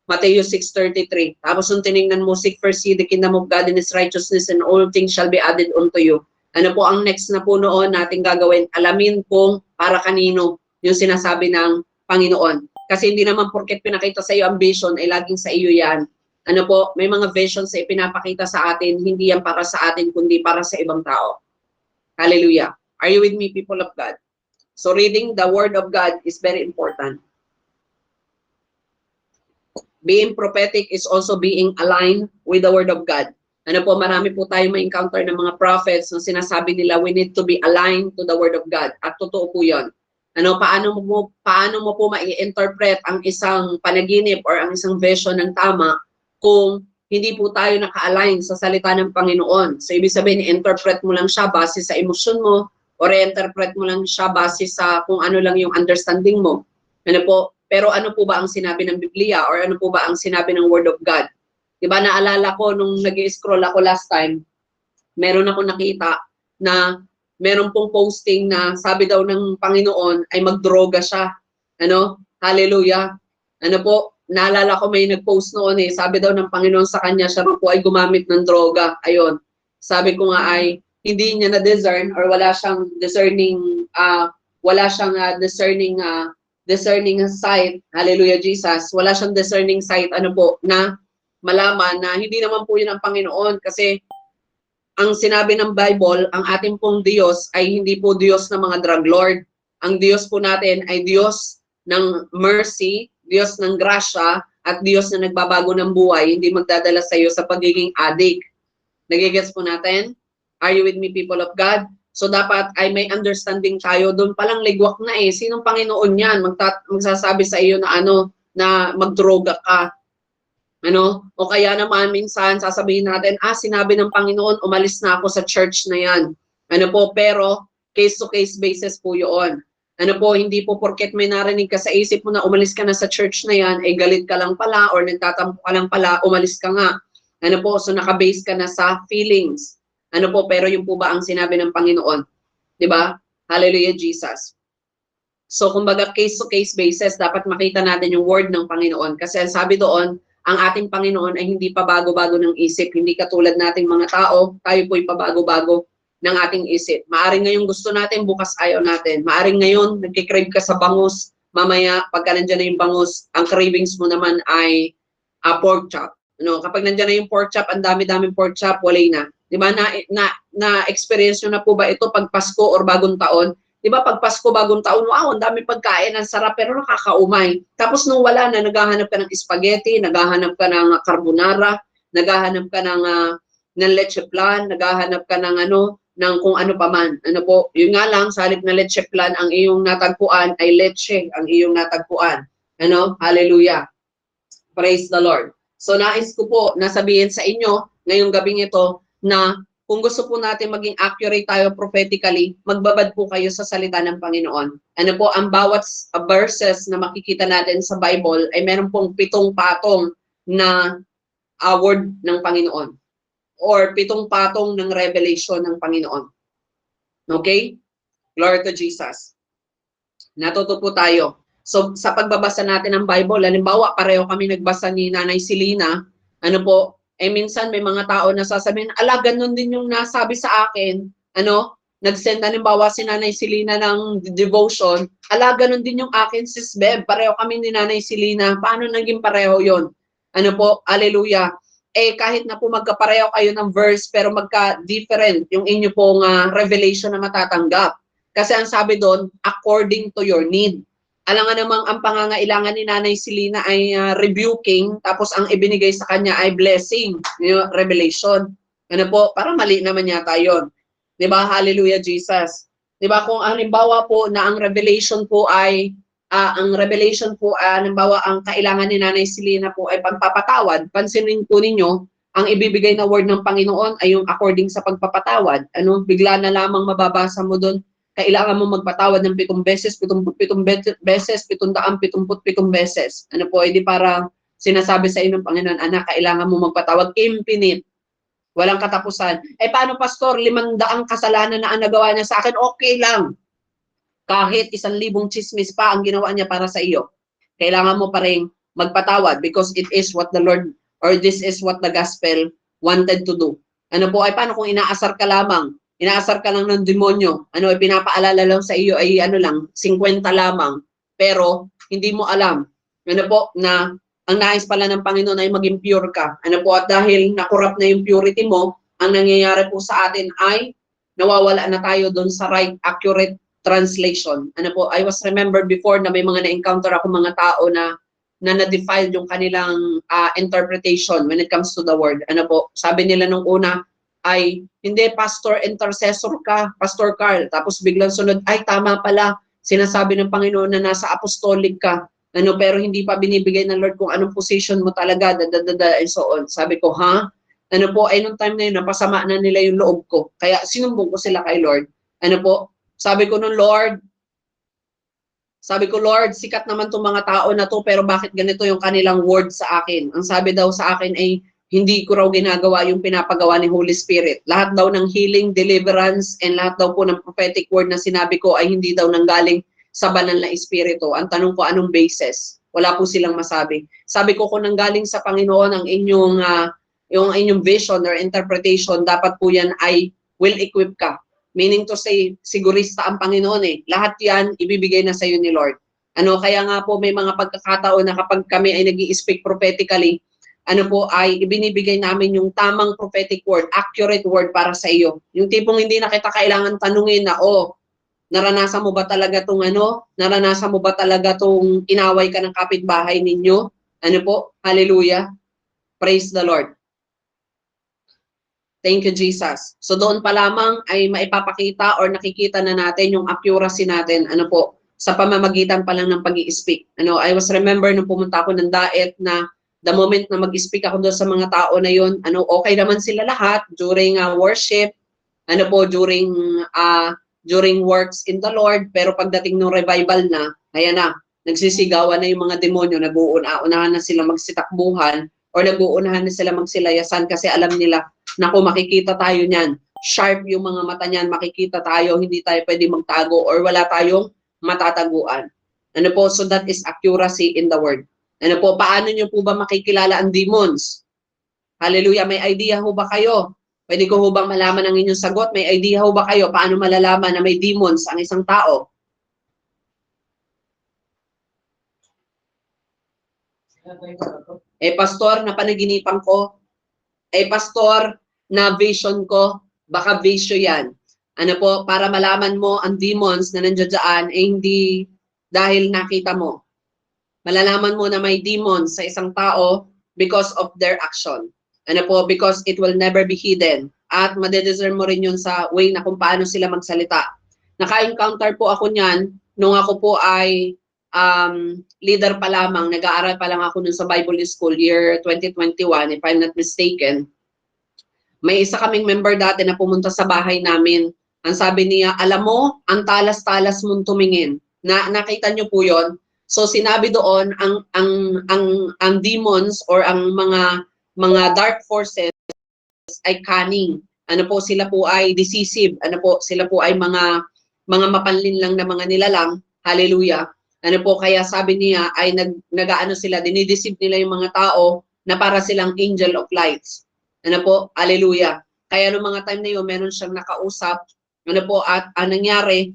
Matthew 6:33. Tapos nung tinignan mo, seek first ye the kingdom of God and His righteousness and all things shall be added unto you. Ano po ang next na po noon natin gagawin? Alamin kung para kanino yung sinasabi ng Panginoon. Kasi hindi naman porket pinakita sa iyo ang vision ay laging sa iyo yan. Ano po, may mga visions na ipinapakita sa atin, hindi yan para sa atin, kundi para sa ibang tao. Hallelujah. Are you with me, people of God? So reading the Word of God is very important. Being prophetic is also being aligned with the Word of God. Ano po, marami po tayong ma-encounter ng mga prophets na sinasabi nila, we need to be aligned to the Word of God. At totoo po yun. Ano, paano mo po ma-interpret ang isang panaginip or ang isang vision ng tama kung hindi po tayo naka-align sa salita ng Panginoon. So, ibig sabihin, interpret mo lang siya base sa emosyon mo or interpret mo lang siya base sa kung ano lang yung understanding mo. Ano po, pero ano po ba ang sinabi ng Biblia or ano po ba ang sinabi ng Word of God? Diba, naalala ko nung nag-scroll ako last time, meron ako nakita na meron pong posting na sabi daw ng Panginoon ay magdroga siya. Ano? Hallelujah. Ano po, naalala ko may nag-post noon eh, sabi daw ng Panginoon sa kanya, siya po ay gumamit ng droga. Ayun. Sabi ko nga ay, hindi niya na-discern or wala siyang discerning, discerning sight. Hallelujah, Jesus. Wala siyang discerning sight, ano po, na malaman na hindi naman po yun ang Panginoon kasi ang sinabi ng Bible, ang ating pong Diyos ay hindi po Diyos ng mga drug lord. Ang Diyos po natin ay Diyos ng mercy, Diyos ng grasya, at Diyos na nagbabago ng buhay, hindi magdadala sa iyo sa pagiging addict. Nagigets po natin? Are you with me, people of God? So dapat ay may understanding tayo. Doon palang ligwak na eh. Sinong Panginoon yan? Magsasabi sa iyo na ano, na magdroga ka. Ano? O kaya naman minsan sasabihin natin, sinabi ng Panginoon, umalis na ako sa church na yan. Ano po, pero case-to-case basis po yun. Ano po, hindi po porket may narinig ka sa isip mo na umalis ka na sa church na yan, ay galit ka lang pala or nagtatampo ka lang pala, umalis ka nga. Ano po, so nakabase ka na sa feelings. Ano po, pero yun po ba ang sinabi ng Panginoon? Diba? Hallelujah, Jesus. So, kumbaga, case-to-case basis, dapat makita natin yung word ng Panginoon. Kasi ang sabi doon, ang ating Panginoon ay hindi pa bago-bago ng isip. Hindi katulad nating mga tao, tayo po'y pabago-bago ng ating isip. Maaring ngayon gusto natin, bukas ayaw natin. Maaring ngayon, nagkikrave ka sa bangus, mamaya, pagka nandiyan na yung bangus, ang cravings mo naman ay pork chop. Ano, kapag nandiyan na yung pork chop, ang dami-daming pork chop, walay na. Di ba, na-experience nyo na po ba ito pag Pasko or bagong taon? Di ba, pag Pasko, bagong taon, wow, ang dami pagkain, ang sarap, pero nakakaumay. Tapos nung wala na, naghahanap ka ng spaghetti, naghahanap ka ng carbonara, naghahanap ka ng leche plan, naghahanap ka ng ng kung ano pa man. Ano po, yun nga lang, sa halip na leche plan, ang iyong natagpuan ay leche, ang iyong natagpuan. Ano? Hallelujah. Praise the Lord. So nais ko po nasabihin sa inyo ngayong gabing ito na kung gusto po natin maging accurate tayo prophetically, magbabad po kayo sa salita ng Panginoon. Ano po, ang bawat verses na makikita natin sa Bible ay meron pong 7 patong na word ng Panginoon or 7 patong ng revelation ng Panginoon. Okay? Glory to Jesus. Natuto po tayo. So, sa pagbabasa natin ng Bible, halimbawa, pareho kami nagbasa ni Nanay Selena, ano po, minsan may mga tao na sasabihin, ganun din yung nasabi sa akin, nag-send, halimbawa, si Nanay Selena ng devotion, ganun din yung akin, Sis Beb, pareho kami ni Nanay Selena, paano naging pareho yon? Ano po, hallelujah. Kahit na po magkapareho kayo ng verse, pero magka-different yung inyo pong revelation na matatanggap. Kasi ang sabi doon, according to your need. Alam nga namang ang pangangailangan ni Nanay Selena ay rebuking, tapos ang ibinigay sa kanya ay blessing, revelation. Ano po, para mali naman yata yun. Di ba? Hallelujah, Jesus. Di ba? Kung halimbawa po na ang revelation po ay, halimbawa ang kailangan ni Nanay Selena po ay pagpapatawad, pansinin po ninyo, ang ibibigay na word ng Panginoon ay yung according sa pagpapatawad. Ano? Bigla na lamang mababasa mo doon, kailangan mo magpatawad ng 7 beses, 77 beses, 777 beses. Ano po, hindi para sinasabi sa inyo ng Panginoon, anak, kailangan mo magpatawad infinite. Walang katapusan. Eh paano, Pastor? 500 kasalanan na ang nagawa niya sa akin, okay lang. Kahit 1,000 chismis pa ang ginawa niya para sa iyo. Kailangan mo pa rin magpatawad because it is what the Lord, or this is what the gospel wanted to do. Ano po, ay paano kung inaasar ka lamang? Inaasar ka lang ng demonyo, ano, ay pinapaalala lang sa iyo ay ano lang, 50 lamang, pero hindi mo alam, ano po, na ang nais pala ng Panginoon ay maging pure ka. Ano po, at dahil nakurap na yung purity mo, ang nangyayari po sa atin ay nawawala na tayo doon sa right, accurate translation. Ano po, I was remembered before na may mga na-encounter ako mga tao na na-defile yung kanilang interpretation when it comes to the word. Ano po, sabi nila nung una, ay, hindi, pastor, intercessor ka, Pastor Carl. Tapos biglang sunod, ay, tama pala, sinasabi ng Panginoon na nasa apostolic ka. Ano, pero hindi pa binibigay ng Lord kung anong position mo talaga, and so on. Sabi ko, ha? Ano po, ay nung time na yun, napasama na nila yung loob ko. Kaya sinumbong ko sila kay Lord. Ano po, sabi ko nung Lord, sikat naman itong mga tao na to, pero bakit ganito yung kanilang word sa akin? Ang sabi daw sa akin ay, hindi ko raw ginagawa yung pinapagawa ni Holy Spirit. Lahat daw ng healing, deliverance, and lahat daw po ng prophetic word na sinabi ko ay hindi daw nanggaling sa banal na espiritu. Ang tanong ko, anong basis? Wala po silang masabi. Sabi ko, kung nanggaling sa Panginoon ang yung inyong vision or interpretation, dapat po yan ay will equip ka. Meaning to say, sigurista ang Panginoon eh. Lahat yan, ibibigay na sa iyo ni Lord. Ano, kaya nga po may mga pagkakataon na kapag kami ay nag-i-speak prophetically, ano po ay ibinibigay namin yung tamang prophetic word, accurate word para sa iyo. Yung tipong hindi na kita kailangan tanungin na, oh, naranasan mo ba talaga tong ano? Naranasan mo ba talaga tong inaway ka ng kapitbahay ninyo? Ano po? Hallelujah. Praise the Lord. Thank you, Jesus. So doon pa lamang ay maipapakita or nakikita na natin yung accuracy natin, ano po, sa pamamagitan pa lang ng pag-i-speak. Ano, I was remember nung pumunta ako ng Daet na the moment na mag-speak ako doon sa mga tao na yun, ano, okay naman sila lahat during worship, ano po, during works in the Lord, pero pagdating ng revival na, ayan na, nagsisigawan na yung mga demonyo, nag-uunahan na sila magsitakbuhan, or nag-uunahan na sila magsilayasan kasi alam nila, naku, makikita tayo niyan. Sharp yung mga mata niyan, makikita tayo, hindi tayo pwede magtago, or wala tayong matataguan. Ano po, so that is accuracy in the word. Ano po, paano nyo po ba makikilala ang demons? Hallelujah, may idea ho ba kayo? Pwede ko ho bang malaman ang inyong sagot? May idea ho ba kayo paano malalaman na may demons ang isang tao? Pastor, na panaginipan ko. Pastor, na vision ko. Baka vision yan. Ano po, para malaman mo ang demons na nandiyan dyan, hindi dahil nakita mo. Malalaman mo na may demons sa isang tao because of their action. Ano po, because it will never be hidden. At madediscern mo rin yun sa way na kung paano sila magsalita. Naka-encounter po ako niyan nung ako po ay leader pa lamang. Nag-aaral pa lang ako nun sa Bible School year 2021, if I'm not mistaken. May isa kaming member dati na pumunta sa bahay namin. Ang sabi niya, alam mo, ang talas-talas mong tumingin. Nakita niyo po yon. So sinabi doon ang demons or ang mga dark forces ay cunning. Ano po, sila po ay deceive. Ano po, sila po ay mga mapanlin lang na mga nilalang. Hallelujah. Ano po, kaya sabi niya ay nag-aano sila, dinideceive nila yung mga tao na para silang angel of lights. Ano po, hallelujah. Kaya noong mga time na yun, meron siyang nakausap. Ano po, at ang nangyari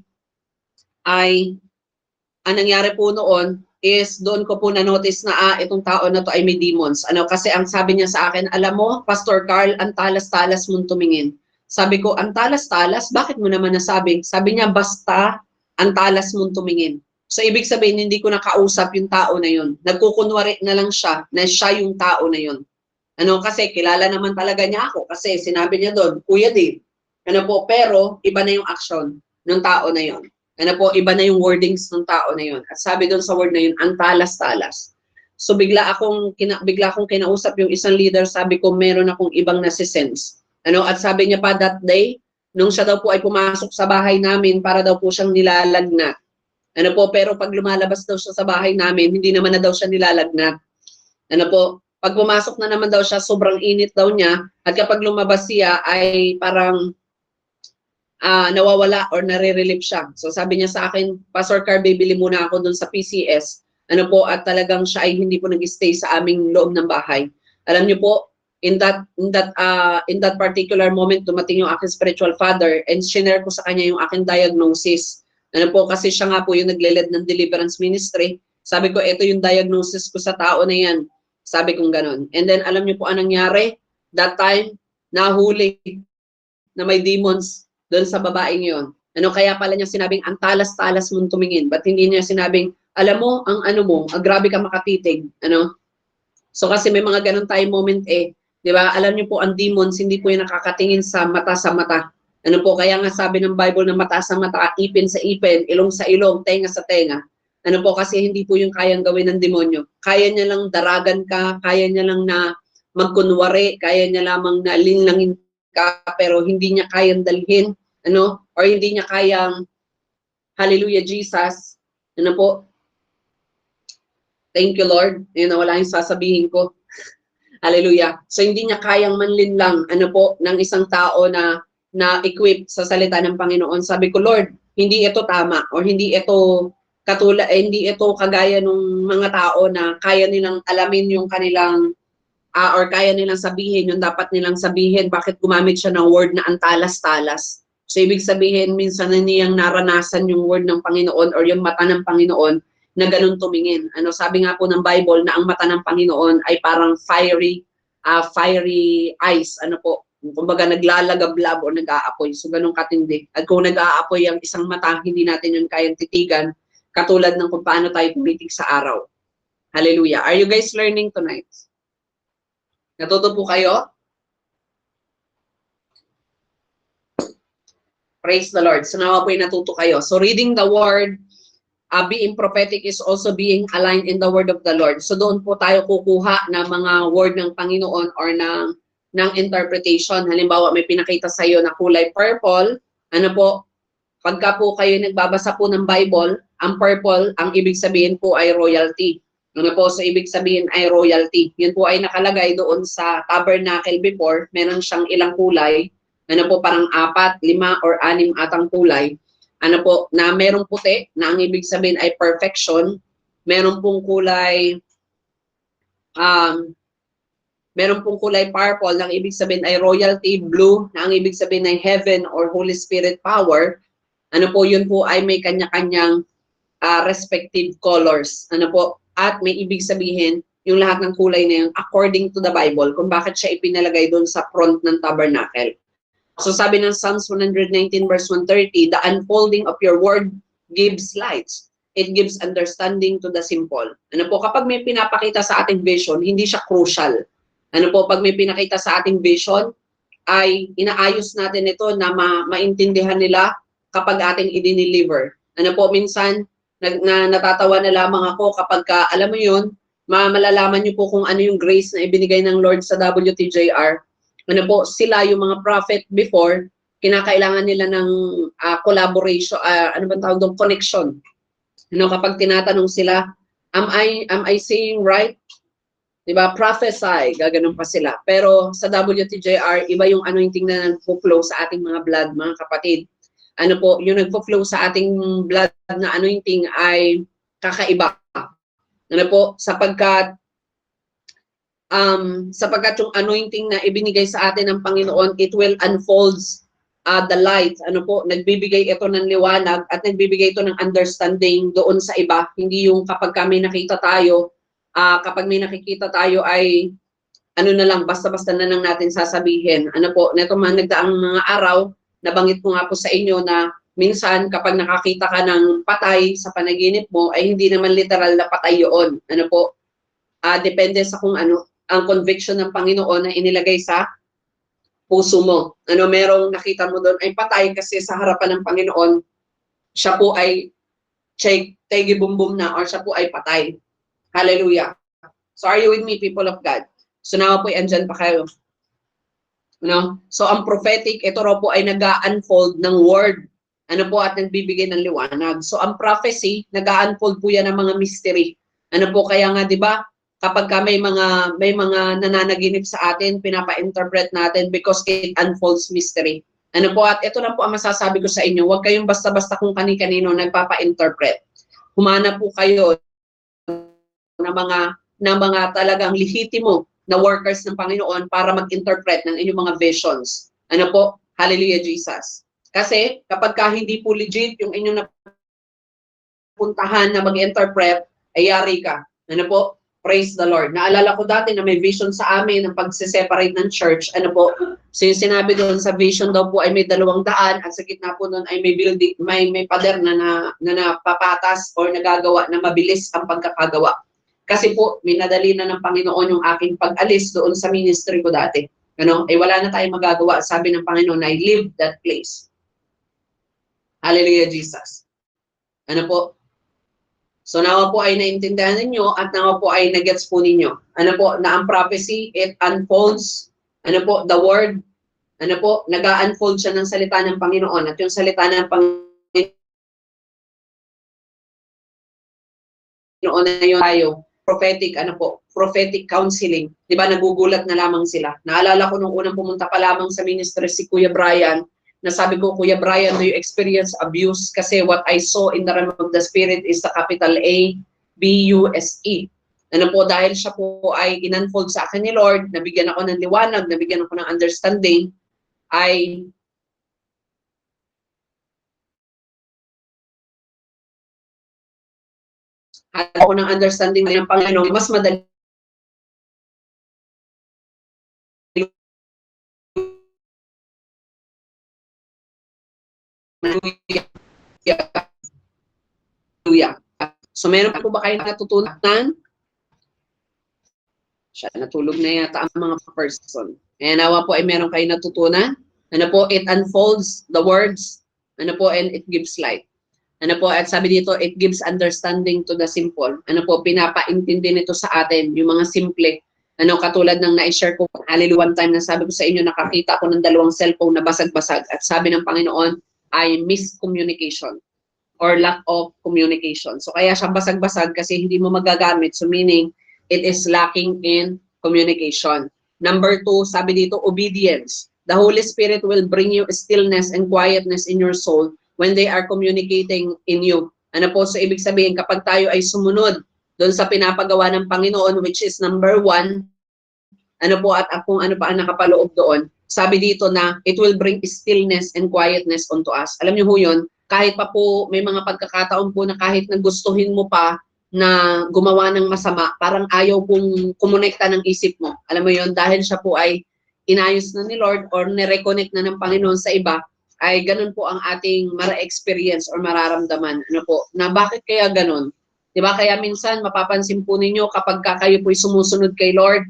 po noon is doon ko po na-notice na itong tao na to ay may demons. Ano, kasi ang sabi niya sa akin, alam mo, Pastor Carl, ang talas-talas mong tumingin. Sabi ko, ang talas-talas, bakit mo naman nasabi? Sabi niya, basta ang talas mong tumingin. So, ibig sabihin, hindi ko nakausap yung tao na yun. Nagkukunwari na lang siya na siya yung tao na yun. Ano, kasi kilala naman talaga niya ako. Kasi sinabi niya doon, Kuya Dave. Ano po, pero iba na yung action ng tao na yun. Ano po, iba na yung wordings ng tao na yun. At sabi doon sa word na yun, ang talas-talas. So bigla akong kinausap yung isang leader, sabi ko meron akong ibang nasisense. Ano, at sabi niya pa that day, nung siya daw po ay pumasok sa bahay namin para daw po siyang nilalagnat. Ano po, pero pag lumalabas daw siya sa bahay namin, hindi naman na daw siya nilalagnat. Ano po, pag pumasok na naman daw siya, sobrang init daw niya, at kapag lumabas siya ay parang nawawala or nare-relieve siya. So sabi niya sa akin, Pastor Car, bibili muna ako dun sa PCS. Ano po, at talagang siya ay hindi po nag-stay sa aming loob ng bahay. Alam niyo po, in that particular moment, dumating yung aking spiritual father and shinare ko sa kanya yung aking diagnosis. Ano po, kasi siya nga po yung nagle-lead ng deliverance ministry. Sabi ko, ito yung diagnosis ko sa tao na yan. Sabi kong ganun. And then, alam niyo po anong nangyari? That time, nahuli na may demons doon sa babaeng yon. Ano kaya pala niya sinabing ang talas-talas mong tumingin? Ba't hindi niya sinabing, alam mo, ang ano mo, grabe ka makatitig, ano? So kasi may mga ganun tayong moment eh, 'di ba? Alam niyo po ang demons hindi po 'yung nakakatingin sa mata sa mata. Ano po kaya nga sabi ng Bible na mata sa mata, ipin sa ipin, ilong sa ilong, tenga sa tenga. Ano po kasi hindi po 'yung kayang gawin ng demonyo. Kaya niya lang daragan ka, kaya niya lang na magkunwari, kaya niya lamang na linlangin ka, pero hindi niya kayang dalhin, ano? Or hindi niya kayang, hallelujah Jesus, ano po, thank you Lord, yun na wala yung sasabihin ko. Hallelujah. So hindi niya kayang manlinlang ano po ng isang tao na equip sa salita ng Panginoon. Sabi ko, Lord, hindi ito tama or hindi ito hindi ito kagaya ng mga tao na kaya nilang alamin yung kanilang or kaya nilang sabihin yung dapat nilang sabihin. Bakit gumamit siya ng word na antalas-talas? So ibig sabihin minsan na niyang naranasan yung word ng Panginoon or yung mata ng Panginoon na ganun tumingin. Ano sabi nga po ng Bible na ang mata ng Panginoon ay parang fiery eyes, ano po, kumbaga naglalagablab o nag-aapoy. So ganun katindi. At kung nag-aapoy ang isang mata, hindi natin yun kayang titigan, katulad ng kung paano tayo tumitig sa araw. Hallelujah. Are you guys learning tonight? Natuto po kayo? Praise the Lord. So nawa po yung natuto kayo. So reading the word, being prophetic is also being aligned in the word of the Lord. So doon po tayo kukuha ng mga word ng Panginoon or ng interpretation. Halimbawa, may pinakita sa iyo na kulay purple. Ano po, pagka po kayo nagbabasa po ng Bible, ang purple, ang ibig sabihin po ay royalty. Ano po, so ibig sabihin ay royalty. Yun po ay nakalagay doon sa tabernacle before. Meron siyang ilang kulay. Ano po, parang 4, 5, or 6 atang kulay. Ano po, na merong puti, na ang ibig sabihin ay perfection. Meron pong kulay, meron pong kulay purple, na ang ibig sabihin ay royalty. Blue, na ang ibig sabihin ay heaven or Holy Spirit power. Ano po, yun po ay may kanya-kanyang respective colors. Ano po, at may ibig sabihin, yung lahat ng kulay na yun, according to the Bible, kung bakit siya ipinalagay doon sa front ng tabernacle. So sabi ng Psalms 119 verse 130, the unfolding of your word gives light. It gives understanding to the simple. Ano po, kapag may pinapakita sa ating vision, hindi siya crucial. Ano po, pag may pinakita sa ating vision, ay inaayos natin ito na maintindihan nila kapag ating i-deliver. Ano po, minsan, natatawa na lamang ako kapag alam mo yun, malalaman niyo po kung ano yung grace na ibinigay ng Lord sa WTJR. Ano po, sila yung mga prophet before, kinakailangan nila ng collaboration, ano bang tawag doon, connection. Ano, kapag tinatanong sila, am I saying right? Diba? Prophesy, gaganon pa sila. Pero sa WTJR, iba yung anointing na nagpo-flow sa ating mga blood, mga kapatid. Ano po, yung nagpo-flow sa ating blood na anointing ay kakaiba. Ano po, sapagkat yung anointing na ibinigay sa atin ng Panginoon, it will unfolds the light. Ano po, nagbibigay ito ng liwanag at nagbibigay ito ng understanding doon sa iba. Hindi yung kapag may nakita tayo, kapag may nakikita tayo ay ano na lang, basta-basta na lang natin sasabihin. Ano po, neto mga nagdaang mga araw, nabanggit ko nga po sa inyo na minsan kapag nakakita ka ng patay sa panaginip mo, ay hindi naman literal na patay yun. Ano po, depende sa kung ano, ang conviction ng Panginoon na inilagay sa puso mo. Ano, merong nakita mo doon ay patay kasi sa harapan ng Panginoon, siya po ay tegi bumbum na or siya po ay patay. Hallelujah. So are you with me, people of God? So nawa po andyan pa kayo. No? So ang prophetic, ito raw po ay nag-unfold ng word. Ano po at nagbibigay ng liwanag. So ang prophecy, nag-unfold po yan ng mga mystery. Ano po kaya nga 'di ba? Kapag ka may mga nananaginip sa atin, pinapa-interpret natin because it unfolds mystery. Ano po at ito lang po ang masasabi ko sa inyo, huwag kayong basta-basta kung kani-kanino nagpapa-interpret. Humana po kayo ng mga talagang lehitimo na workers ng Panginoon para mag-interpret ng inyong mga visions. Ano po? Hallelujah, Jesus. Kasi kapag ka hindi po legit yung inyong napuntahan na mag-interpret, ay yari ka. Ano po? Praise the Lord. Naalala ko dati na may vision sa amin ng pagse-separate ng church. Ano po? So yung sinabi doon sa vision daw po ay may 200 at sa gitna po doon ay may building, may pader na napapatas or nagagawa na mabilis ang pagkakagawa. Kasi po, minadali na ng Panginoon yung aking pag-alis doon sa ministry ko dati. Ano? Eh wala na tayong magagawa. Sabi ng Panginoon, I leave that place. Hallelujah, Jesus. Ano po? So nawa po ay naintindihan ninyo at nawa po ay nagets po ninyo. Ano po, na ang prophecy, it unfolds, ano po, the word, ano po, nag-unfold siya ng salita ng Panginoon at yung salita ng Panginoon na yun tayo, prophetic, ano po, prophetic counseling. Di ba, nagugulat na lamang sila. Naalala ko nung unang pumunta pa lamang sa ministry si Kuya Brian, na sabi ko, Kuya Brian, do you experience abuse? Kasi what I saw in the realm of the spirit is the capital A, B, U, S, E. Ano po, dahil siya po ay in-unfold sa akin ni Lord, nabigyan ako ng liwanag, nabigyan ako ng understanding, ay ako ng understanding ng Panginoon, mas madali Hallelujah. So meron po ba kayong natutunan? Siya, natulog na yata ang mga person. And nawa po ay meron kayong natutunan. Ano po, it unfolds the words. Ano po, and it gives light. Ano po, at sabi dito, it gives understanding to the simple. Ano po, pinapaintindi nito sa atin, yung mga simple. Ano, katulad ng na-share ko, hallelujah, one time na sabi ko sa inyo, nakakita ko ng 2 cellphone na basag-basag. At sabi ng Panginoon, ay miscommunication or lack of communication. So kaya siya basag-basag kasi hindi mo magagamit. So meaning, it is lacking in communication. Number 2, sabi dito, obedience. The Holy Spirit will bring you stillness and quietness in your soul when they are communicating in you. Ano po, so ibig sabihin, kapag tayo ay sumunod doon sa pinapagawa ng Panginoon, which is number 1, ano po, at kung ano pa ang nakapaloob doon, sabi dito na it will bring stillness and quietness unto us. Alam niyo ho yun, kahit pa po may mga pagkakataon po na kahit nagustuhin mo pa na gumawa ng masama, parang ayaw pong kumonekta ng isip mo. Alam mo yun, dahil siya po ay inayos na ni Lord or nireconnect na ng Panginoon sa iba, ay ganun po ang ating mara-experience or mararamdaman. Ano po, na bakit kaya ganun? Diba? Kaya minsan mapapansin po ninyo kapag kayo po'y sumusunod kay Lord,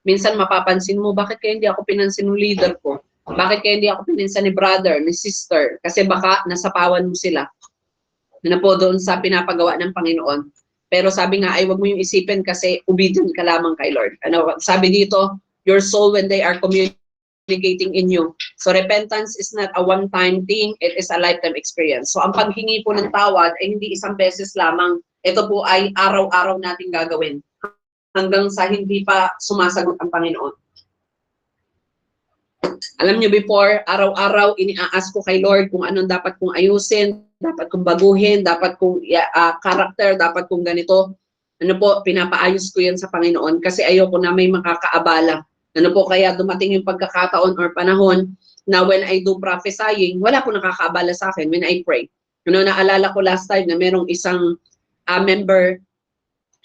minsan mapapansin mo, bakit kaya hindi ako pinansin ng leader ko? Bakit kaya hindi ako pinansin ni brother, ni sister? Kasi baka nasapawan mo sila. Na po doon sa pinapagawa ng Panginoon. Pero sabi nga, ay wag mo yung isipin kasi obedient ka lamang kay Lord. Ano, sabi dito, your soul when they are communicating in you. So repentance is not a one-time thing, it is a lifetime experience. So ang paghingi po ng tawad ay hindi isang beses lamang. Ito po ay araw-araw nating gagawin hanggang sa hindi pa sumasagot ang Panginoon. Alam niyo, before, araw-araw, ini-ask ko kay Lord kung anong dapat kong ayusin, dapat kong baguhin, dapat kong character, dapat kong ganito. Ano po, pinapaayos ko yan sa Panginoon kasi ayoko na may makakaabala. Ano po, kaya dumating yung pagkakataon or panahon na when I do prophesying, wala po nakakaabala sa akin when I pray. Ano, naalala ko last time na merong isang member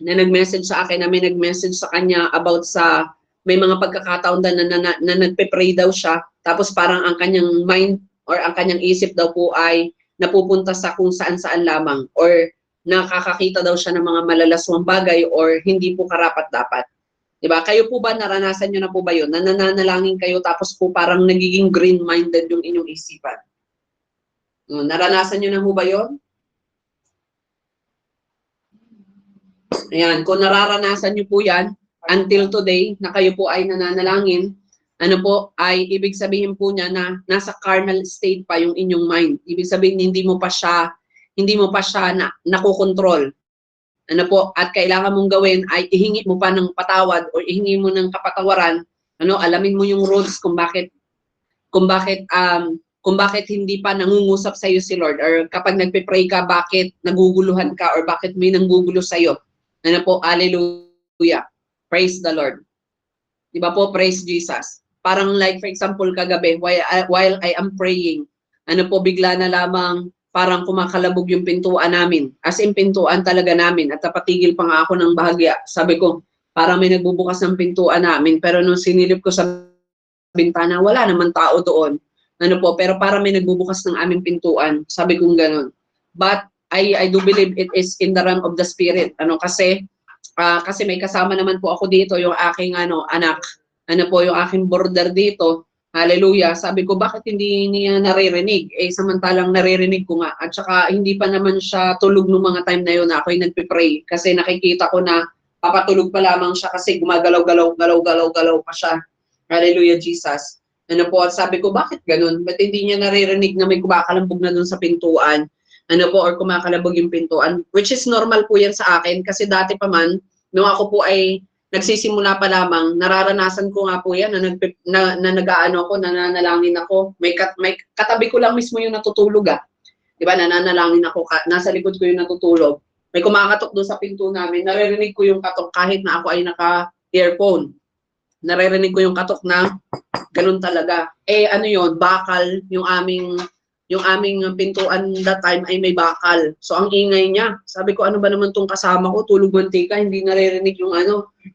na nag-message sa akin, na may nag-message sa kanya about sa may mga pagkakataon na nagpe-pray daw siya, tapos parang ang kanyang mind or ang kanyang isip daw po ay napupunta sa kung saan-saan lamang, or nakakakita daw siya ng mga malalaswang bagay or hindi po karapat-dapat. Diba? Kayo po ba, naranasan nyo na po ba yun? Nananalangin kayo tapos po parang nagiging green-minded yung inyong isipan. Naranasan nyo na po ba yun? Ayan, kung nararanasan nyo po yan, until today, na kayo po ay nananalangin, ano po, ay ibig sabihin po niya na nasa carnal state pa yung inyong mind. Ibig sabihin, hindi mo pa siya nakokontrol. Ano po, at kailangan mong gawin ay ihingi mo pa ng patawad o ihingi mo ng kapatawaran, alamin mo yung rules kung bakit hindi pa nangungusap sa iyo si Lord, or kapag nagpe-pray ka, bakit naguguluhan ka or bakit may nanggugulo sa iyo. Ano po, hallelujah. Praise the Lord. Di ba po, praise Jesus. Parang like for example kagabi, while I am praying, ano po, bigla na lamang parang kumakalabog yung pintuan namin. As in, pintuan talaga namin. At napatigil pa nga ako ng bahagya. Sabi ko, parang may nagbubukas ng pintuan namin. Pero nung sinilip ko sa bintana, wala naman tao doon. Ano po, pero parang may nagbubukas ng aming pintuan. Sabi kong ganun. But I do believe it is in the realm of the spirit. Kasi may kasama naman po ako dito, yung aking anak. Ano po, yung aking border dito. Hallelujah. Sabi ko, bakit hindi niya naririnig? Samantalang naririnig ko nga. At saka, hindi pa naman siya tulog nung mga time na yun na ako'y nagpipray. Kasi nakikita ko na papatulog pa lamang siya kasi gumagalaw-galaw pa siya. Hallelujah, Jesus. Ano po, at sabi ko, bakit ganun? Ba't hindi niya naririnig na may kumakalambog na dun sa pintuan? Ano po, or kumakalabog yung pintuan? Which is normal po yan sa akin. Kasi dati pa man, nung ako po ay nagsisimula pa lamang, nararanasan ko nga po yan na nag-aano ako, nananalangin ako. May katabi ko lang mismo yung natutulog Diba, nananalangin ako, nasa likod ko yung natutulog. May kumakatok doon sa pinto namin, naririnig ko yung katok kahit na ako ay naka-earphone. Naririnig ko yung katok na ganun talaga. Ano yon, bakal, yung aming pintuan that time ay may bakal. So ang ingay niya. Sabi ko, ano ba naman tong kasama ko? Tulog mantika, hindi naririnig yung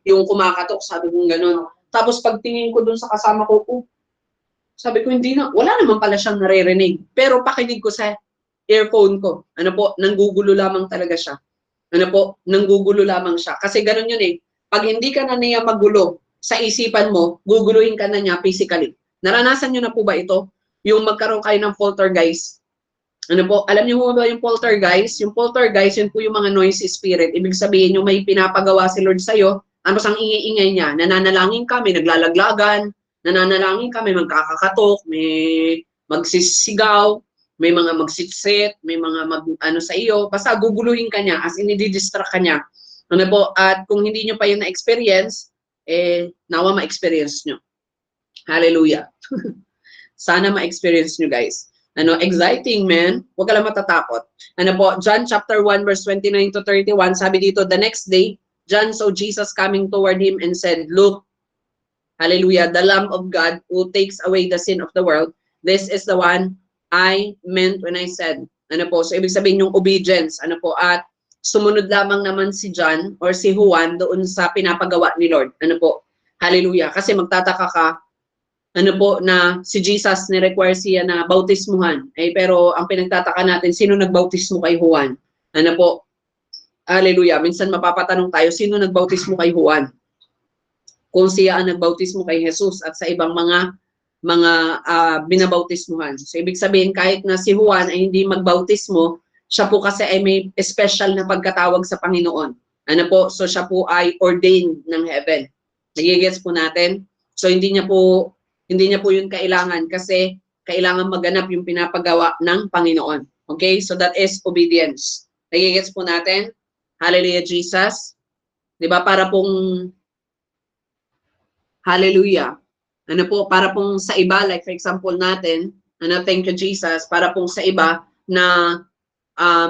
yung kumakatok. Sabi ko ganun. Tapos pagtingin ko dun sa kasama ko, sabi ko wala naman pala siyang naririnig. Pero pakinig ko sa earphone ko. Ano po, nanggugulo lamang talaga siya. Ano po, nanggugulo lamang siya. Kasi ganun yun Pag hindi ka na niya magulo sa isipan mo, guguluhin ka na niya physically. Naranasan niyo na po ba ito? Yung magkaroon kayo ng poltergeist. Ano po, alam niyo ba yung poltergeist? Yung poltergeist, yun po yung mga noisy spirit. Ibig sabihin, yung may pinapagawa si Lord sa'yo, ano ang ingay-ingay niya? Nananalangin ka, may naglalaglagan, nananalangin ka, may magkakakatok, may magsisigaw, may mga magsitsit, may mga sa iyo. Basta guguluhin ka niya, as in, i-distract ka niya. Ano po, at kung hindi niyo pa yun na-experience, nawa ma-experience nyo. Hallelujah. Sana ma-experience nyo, guys. Exciting, man. Huwag ka lang matatakot. John chapter 1, verse 29 to 31, sabi dito, the next day, John saw Jesus coming toward him and said, look, hallelujah, the Lamb of God who takes away the sin of the world. This is the one I meant when I said. So ibig sabihin yung obedience. At sumunod lamang naman si John or si Juan doon sa pinapagawa ni Lord. Hallelujah. Kasi magtataka ka, na si Jesus ni-require siya na bautismuhan. Pero ang pinagtataka natin, sino nagbautismo kay Juan? Hallelujah. Minsan mapapatanong tayo, sino nagbautismo kay Juan? Kung siya ang nagbautismo kay Jesus at sa ibang mga binabautismuhan. So ibig sabihin, kahit na si Juan ay hindi magbautismo, siya po kasi ay may special na pagkatawag sa Panginoon. So siya po ay ordained ng heaven. Nagigets po natin? So hindi niya po yun kailangan kasi kailangan maganap yung pinapagawa ng Panginoon. Okay? So that is obedience. Nagigets po natin? Hallelujah, Jesus. 'Di ba? Para pong hallelujah. Para pong sa iba, like for example natin, thank you Jesus, para pong sa iba na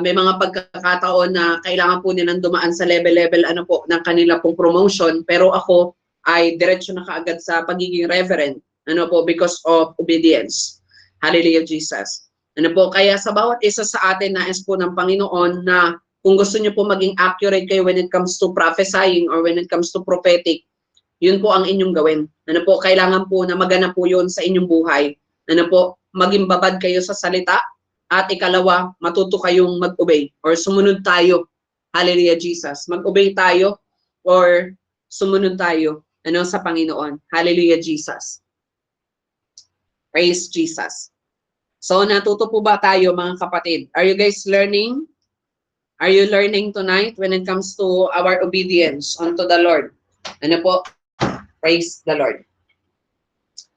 may mga pagkakataon na kailangan po nilang dumaan sa level ng kanila pong promotion, pero ako ay diretso na kaagad sa pagiging reverend, because of obedience. Hallelujah, Jesus. Kaya sa bawat isa sa atin, nais po ng Panginoon na kung gusto niyo po maging accurate kayo when it comes to prophesying or when it comes to prophetic, Yun po ang inyong gawin. Ano po, kailangan po na maganap po yun sa inyong buhay. Ano po, maging babad kayo sa salita, at ikalawa, matuto kayong mag-obey or sumunod tayo. Hallelujah, Jesus. Mag-obey tayo or sumunod tayo sa Panginoon. Hallelujah, Jesus. Praise Jesus. So, natuto po ba tayo, mga kapatid? Are you guys learning? Are you learning tonight when it comes to our obedience unto the Lord? Ano po? Praise the Lord.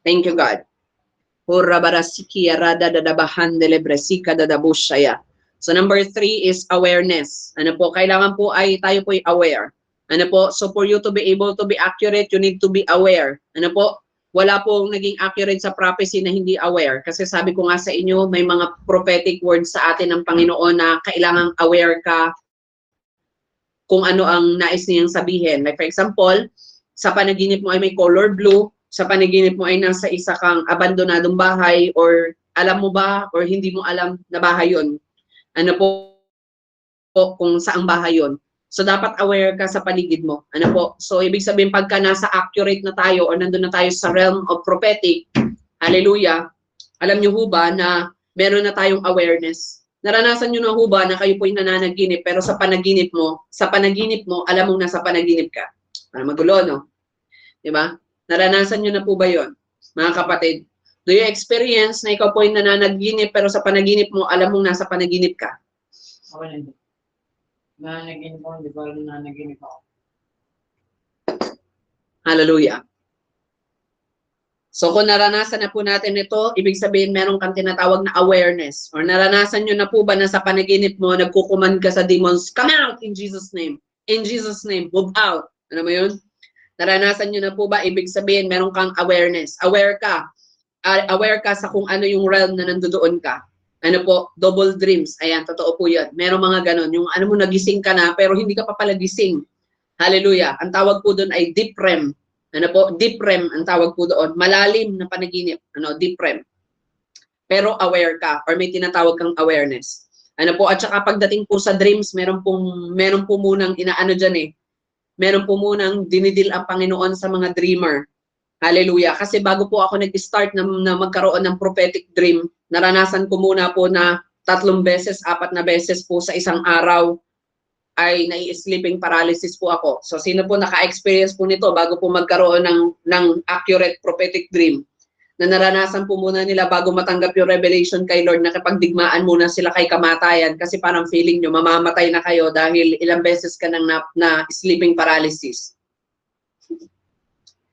Thank you, God. So, number 3 is awareness. Ano po? Kailangan po ay tayo po ay aware. Ano po? So, for you to be able to be accurate, you need to be aware. Ano po? Wala pong naging accurate sa prophecy na hindi aware. Kasi sabi ko nga sa inyo, may mga prophetic words sa atin ng Panginoon na kailangang aware ka kung ano ang nais niyang sabihin. Like for example, sa panaginip mo ay may color blue, sa panaginip mo ay nasa isa kang abandonadong bahay, or alam mo ba or hindi mo alam na bahay yun. Ano po kung saang bahay yun. So, dapat aware ka sa paligid mo. Ano po? So, ibig sabihin, pagka nasa accurate na tayo or nandun na tayo sa realm of prophetic, hallelujah, alam nyo ho ba na meron na tayong awareness? Naranasan nyo na ho ba na kayo po'y nananaginip, pero sa panaginip mo, alam mong nasa panaginip ka? Para magulo, no? Diba? Naranasan nyo na po ba yon, mga kapatid? Do you experience na ikaw po'y nananaginip, pero sa panaginip mo, alam mong nasa panaginip ka? Okay, hindi. Nanaginip ako, di ba nanaginip ako? Hallelujah. So kung naranasan na po natin ito, ibig sabihin meron kang tinatawag na awareness. Or naranasan nyo na po ba na sa panaginip mo, nagkukuman ka sa demons, come out in Jesus' name. In Jesus' name, move out. Ano mo yun? Naranasan nyo na po ba, ibig sabihin meron kang awareness. Aware ka. Aware ka sa kung ano yung realm na nandoon ka. Ano po, double dreams. Ayan, totoo po yan. Merong mga ganon. Yung ano mo, nagising ka na, pero hindi ka pa pala gising. Hallelujah. Ang tawag po doon ay deep REM. Ano po? Deep REM ang tawag po doon. Malalim na panaginip. Deep REM. Pero aware ka or may tinatawag kang awareness. Ano po? At saka pagdating po sa dreams, meron po munang inaano dyan eh. Meron po munang dinidil ang Panginoon sa mga dreamer. Hallelujah. Kasi bago po ako nag-start na magkaroon ng prophetic dream, naranasan ko muna po na 3 beses, 4 na beses po sa isang araw ay nai-sleeping paralysis po ako. So sino po naka-experience po nito bago po magkaroon ng accurate prophetic dream? Na naranasan po muna nila bago matanggap yung revelation kay Lord, na kapagdigmaan muna sila kay kamatayan kasi parang feeling nyo mamamatay na kayo dahil ilang beses ka nang na sleeping paralysis.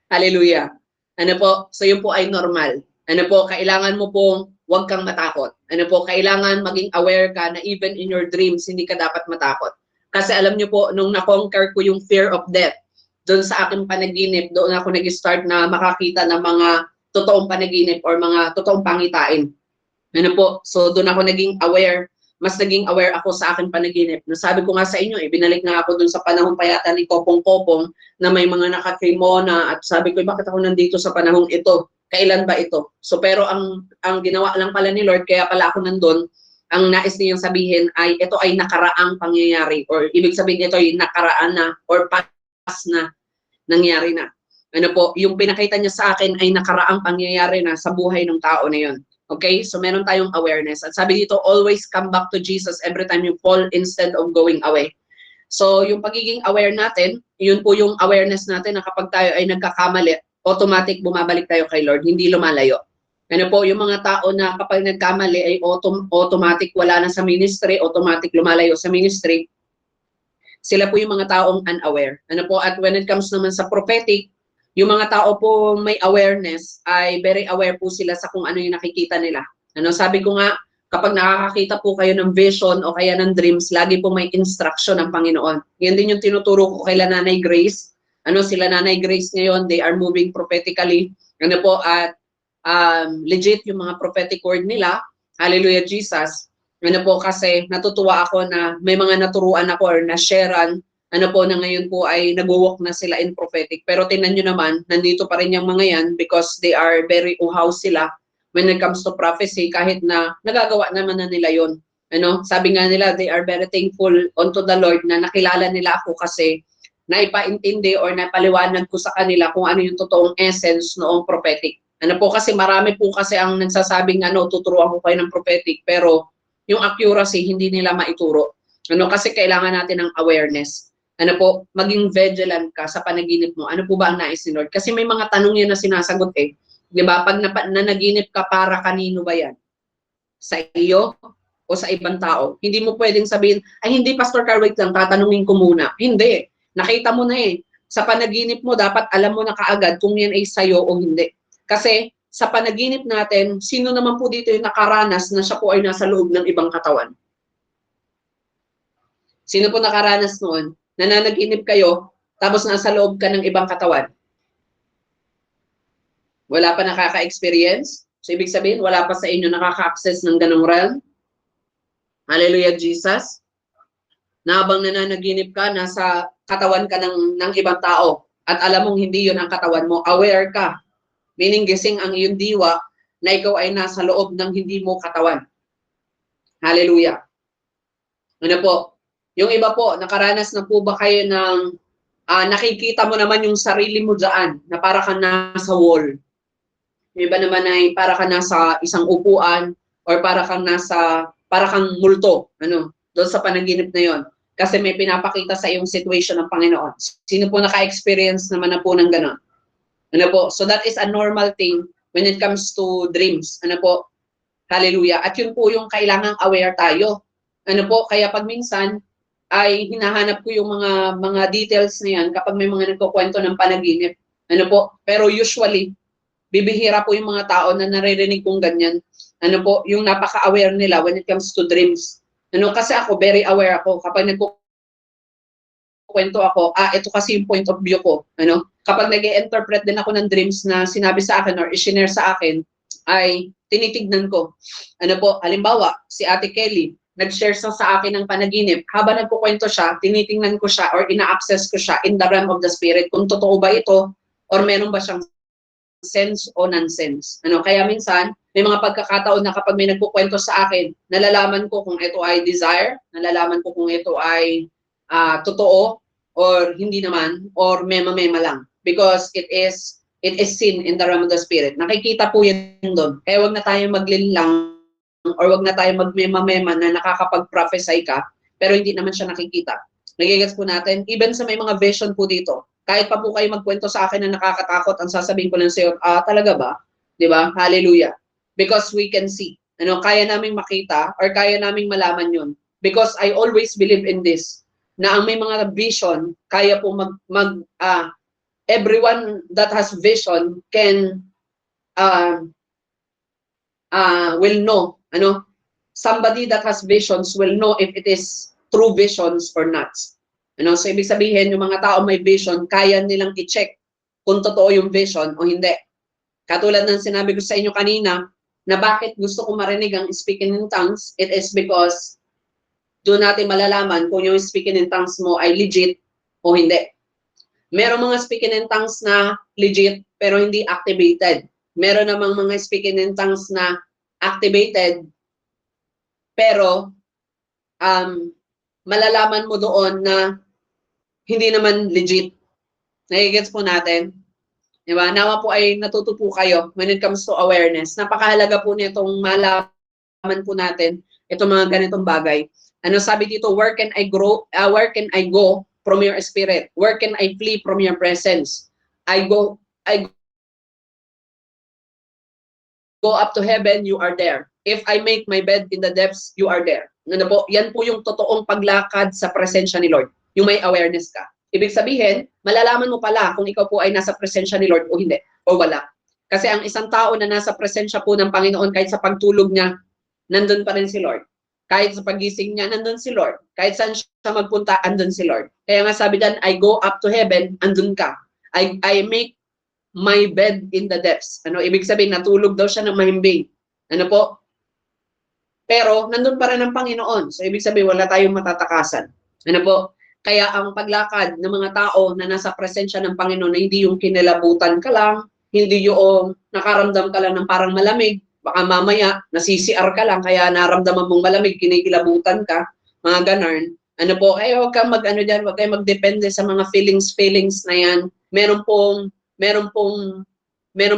Hallelujah. Ano po? So yun po ay normal. Ano po? Kailangan mo pong huwag kang matakot. Ano po? Kailangan maging aware ka na even in your dreams, hindi ka dapat matakot. Kasi alam nyo po, nung na-conquer ko yung fear of death, doon sa aking panaginip, doon ako nag-start na makakita ng mga totoong panaginip or mga totoong pangitain. Ano po? So doon ako naging aware. Mas naging aware ako sa aking panaginip. Nasabi ko nga sa inyo, binalik nga ako doon sa panahon pa yata ni Kopong-Kopong na may mga nakakrimona, at sabi ko, bakit ako nandito sa panahong ito? Kailan ba ito? So pero ang ginawa lang pala ni Lord, kaya pala ako nandun, ang nais niyang sabihin ay ito ay nakaraang pangyayari, or ibig sabihin ito ay nakaraan na or past na, nangyari na. Ano po, yung pinakita niya sa akin ay nakaraang pangyayari na sa buhay ng tao na yon. Okay? So meron tayong awareness. At sabi dito, always come back to Jesus every time you fall instead of going away. So yung pagiging aware natin, yun po yung awareness natin na kapag tayo ay nagkakamali, automatic bumabalik tayo kay Lord, hindi lumalayo. Ano po, yung mga tao na kapag nagkamali ay automatic wala na sa ministry, automatic lumalayo sa ministry, sila po yung mga taong unaware. Ano po, at when it comes naman sa prophetic, yung mga tao po may awareness ay very aware po sila sa kung ano yung nakikita nila. Ano, sabi ko nga, kapag nakakakita po kayo ng vision o kaya ng dreams, lagi po may instruction ng Panginoon. Yan din yung tinuturo ko kay Nanay Grace. Ano, sila Nanay Grace ngayon, they are moving prophetically. Ano po, at legit yung mga prophetic word nila. Hallelujah, Jesus. Ano po, kasi natutuwa ako na may mga naturuan ako or na-sharean, ano po, na ngayon po ay nag-walk na sila in prophetic. Pero tingnan nyo naman, nandito pa rin yung mga yan because they are very uhaw sila when it comes to prophecy, kahit na nagagawa naman na nila yon. Ano, sabi nga nila, they are very thankful unto the Lord na nakilala nila ako kasi naipaintindi or napaliwanag ko sa kanila kung ano yung totoong essence noong prophetic. Ano po kasi marami po kasi ang nagsasabing tuturuan ko kayo ng prophetic pero yung accuracy hindi nila maituro. Kasi kailangan natin ng awareness. Maging vigilant ka sa panaginip mo. Ano po ba ang nais ni Lord? Kasi may mga tanong yan na sinasagot eh. 'Di ba? Pag nanaginip ka, para kanino ba yan? Sa iyo o sa ibang tao? Hindi mo pwedeng sabihin, ay hindi Pastor Carl, wait lang, tatanungin ko muna. Hindi. Nakita mo na eh. Sa panaginip mo, dapat alam mo na kaagad kung yan ay sa'yo o hindi. Kasi sa panaginip natin, sino naman po dito yung nakaranas na siya po ay nasa loob ng ibang katawan? Sino po nakaranas noon? Nananaginip kayo, tapos nasa loob ka ng ibang katawan? Wala pa nakaka-experience? So, ibig sabihin, wala pa sa inyo nakaka-access ng ganong realm? Hallelujah, Jesus. Na habang nananaginip ka, nasa katawan ka ng ibang tao at alam mong hindi yun ang katawan mo, aware ka. Meaning, gising ang iyong diwa na ikaw ay nasa loob ng hindi mo katawan. Hallelujah. Ano po? Yung iba po, nakaranas na po ba kayo ng nakikita mo naman yung sarili mo dyan na para kang nasa wall? Yung iba naman ay para kang nasa isang upuan or para kang multo, doon sa panaginip na yon. Kasi may pinapakita sa iyong situation ng Panginoon. Sino po naka-experience naman na po ng gano'n? So that is a normal thing when it comes to dreams. Hallelujah. At yun po yung kailangang aware tayo. Kaya pag minsan ay hinahanap ko yung mga details na yan kapag may mga nagkukwento ng panaginip. Pero usually, bibihira po yung mga tao na naririnig kong ganyan. Yung napaka-aware nila when it comes to dreams. Kasi ako, very aware ako. Kapag nagkukwento ako, ito kasi yung point of view ko. Kapag nag-i-interpret din ako ng dreams na sinabi sa akin or i-share sa akin, ay tinitignan ko. Halimbawa, si Ate Kelly, nag-share sa akin ng panaginip. Habang nagkukwento siya, tinitingnan ko siya or ina-access ko siya in the realm of the spirit. Kung totoo ba ito or meron ba siyang sense o nonsense. Kaya minsan, may mga pagkakataon na kapag may nagkukwento sa akin, nalalaman ko kung ito ay desire, nalalaman ko kung ito ay totoo or hindi naman, or mema-mema lang. Because it is seen in the realm of the spirit. Nakikita po yan doon. Kaya wag na tayo maglinlang or wag na tayo magmema-mema na nakakapag-prophesy ka, pero hindi naman siya nakikita. Nagigets po natin? Even sa may mga vision po dito, kahit pa po kayo magkwento sa akin na nakakatakot, ang sasabihin ko lang sa iyo, talaga ba? Di ba? Hallelujah. Because we can see. Kaya naming makita or kaya naming malaman yun. Because I always believe in this, na ang may mga vision, kaya po everyone that has vision can will know. Somebody that has visions will know if it is true visions or not. So ibig sabihin, yung mga tao may vision, kaya nilang i-check kung totoo yung vision o hindi. Katulad ng sinabi ko sa inyo kanina, na bakit gusto ko marinig ang speaking in tongues, it is because doon natin malalaman kung yung speaking in tongues mo ay legit o hindi. Merong mga speaking in tongues na legit pero hindi activated. Meron namang mga speaking in tongues na activated pero malalaman mo doon na hindi naman legit. Nagigets po natin? Diba? Nawa po ay natuto po kayo when it comes to awareness. Napakahalaga po nitong malaman po natin itong mga ganitong bagay. Sabi dito, where can I go from your spirit? Where can I flee from your presence? I go up to heaven, you are there. If I make my bed in the depths, you are there. Yan po yung totoong paglakad sa presensya ni Lord. Yung may awareness ka. Ibig sabihin, malalaman mo pala kung ikaw po ay nasa presensya ni Lord o hindi, o wala. Kasi ang isang tao na nasa presensya po ng Panginoon, kahit sa pagtulog niya, nandun pa rin si Lord. Kahit sa pagising niya, nandun si Lord. Kahit saan siya magpunta, andun si Lord. Kaya nga sabi dyan, I go up to heaven, andun ka. I make my bed in the depths. Ibig sabihin, natulog daw siya ng mahimbing. Pero, nandun pa rin ang Panginoon. So, ibig sabihin, wala tayong matatakasan. Kaya ang paglakad ng mga tao na nasa presensya ng Panginoon na hindi yung kinilabutan ka lang, hindi yung nakaramdam ka lang ng parang malamig, baka mamaya nasisiar ka lang kaya naramdaman mong malamig, kinikilabutan ka, mga ganun. Ano po, huwag kang mag-ano dyan, huwag kayong magdepende sa mga feelings na yan. Meron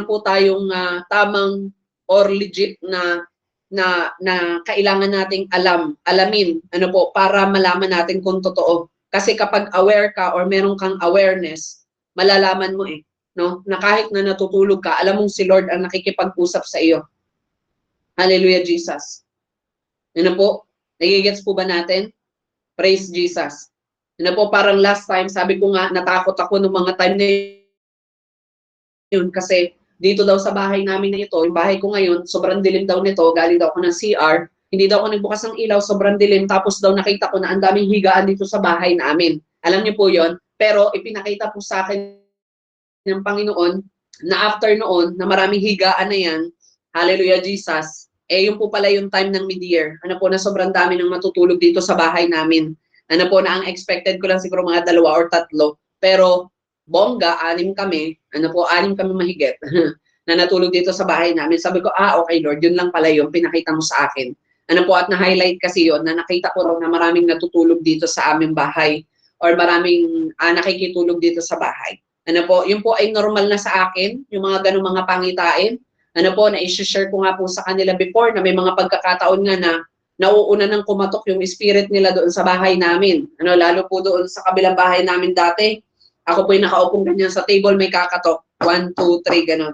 po tayong tamang or legit na kailangan nating alamin, ano po, para malaman natin kung totoo. Kasi kapag aware ka or meron kang awareness, malalaman mo no? Na kahit na natutulog ka, alam mong si Lord ang nakikipag-usap sa iyo. Hallelujah, Jesus. Ano po? Nagigets po ba natin? Praise Jesus. Ano po, parang last time, sabi ko nga, natakot ako nung mga time na yun kasi dito daw sa bahay namin na ito, yung bahay ko ngayon, sobrang dilim daw nito, galing daw ako ng CR, hindi daw ako nagbukas ng ilaw, sobrang dilim, tapos daw nakita ko na ang daming higaan dito sa bahay namin. Alam niyo po yon, pero ipinakita po sa akin ng Panginoon na after noon, na maraming higaan na yan, hallelujah Jesus, yun po pala yung time ng mid-year, ano po, na sobrang dami ng matutulog dito sa bahay namin. Ano po, na ang expected ko lang siguro mga 2 or 3, pero bongga, 6 kami, ano po, 6 kami mahigit, na natulog dito sa bahay namin. Sabi ko, okay Lord, yun lang pala yung pinakita mo sa akin. Ano po, at na-highlight kasi yun, na nakita ko raw na maraming natutulog dito sa aming bahay, or maraming nakikitulog dito sa bahay. Ano po, yun po ay normal na sa akin, yung mga ganung mga pangitain. Ano po, na-share ko nga po sa kanila before na may mga pagkakataon nga na nauuna nang kumatok yung spirit nila doon sa bahay namin. Ano, lalo po doon sa kabilang bahay namin dati. Ako po yung nakaupong ganyan sa table, may kakatok. 1, 2, 3, gano'n.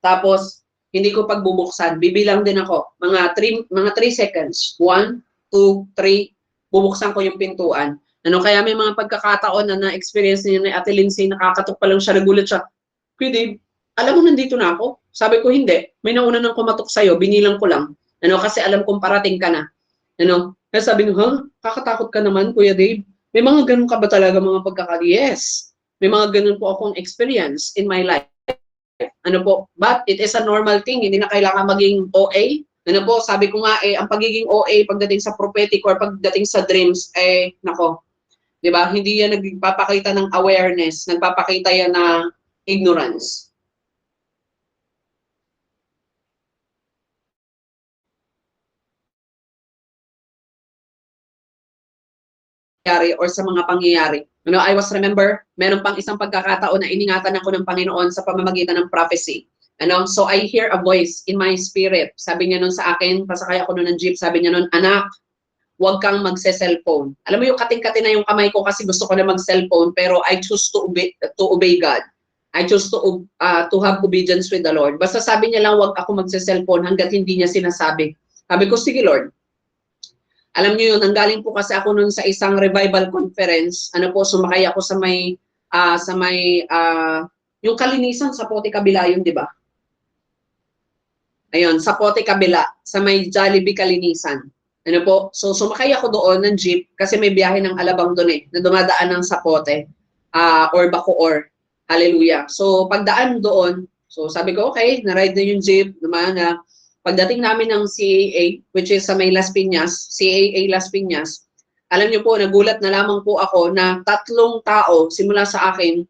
Tapos, hindi ko pagbubuksan. Bibilang din ako. Mga 3 seconds. 1, 2, 3. Bubuksan ko yung pintuan. Ano, kaya may mga pagkakataon na na-experience niya na Ate Lindsay, nakakatok pa lang siya, nagulat siya. Kuya Dave, alam mo nandito na ako? Sabi ko, hindi. May nauna nang kumatok sa'yo, binilang ko lang. Ano, kasi alam kong parating ka na. Ano? Kaya sabi ko, kakatakot ka naman, Kuya Dave. May mga ganun ka ba talaga mga Yes. May mga ganun po akong experience in my life. Ano po? But it is a normal thing. Hindi na kailangan maging OA. Ano po? Sabi ko nga, ang pagiging OA pagdating sa prophetic or pagdating sa dreams, nako, di ba? Hindi yan nagpapakita ng awareness. Nagpapakita yan ng ignorance. Or sa mga pangyayari. I was remember, meron pang isang pagkakataon na iningatan ako ng Panginoon sa pamamagitan ng prophecy. So I hear a voice in my spirit. Sabi niya nun sa akin, pasakay ako nun ng jeep, sabi niya nun, anak, huwag kang magse-cellphone. Alam mo yung kating-kati na yung kamay ko kasi gusto ko na mag-cellphone, pero I choose to obey God. I choose to have obedience with the Lord. Basta sabi niya lang, huwag ako magse-cellphone hanggat hindi niya sinasabi. Sabi ko, sige Lord. Alam niyo yun, nanggaling po kasi ako nun sa isang revival conference. Ano po, sumakay ako sa may yung kalinisan sa Pote Kabila yun, di ba? Ayun, sa Pote Kabila, sa may Jollibee Kalinisan. Ano po, so sumakay ako doon ng jeep kasi may biyahe ng Alabang doon na dumadaan ng Sapote or Bacoor. Hallelujah. So pagdaan doon, so sabi ko, okay, na-ride na yung jeep, naman. Pagdating namin ng CAA, which is sa may Las Piñas, CAA Las Piñas, alam niyo po, nagulat na lamang po ako na 3 tao simula sa akin,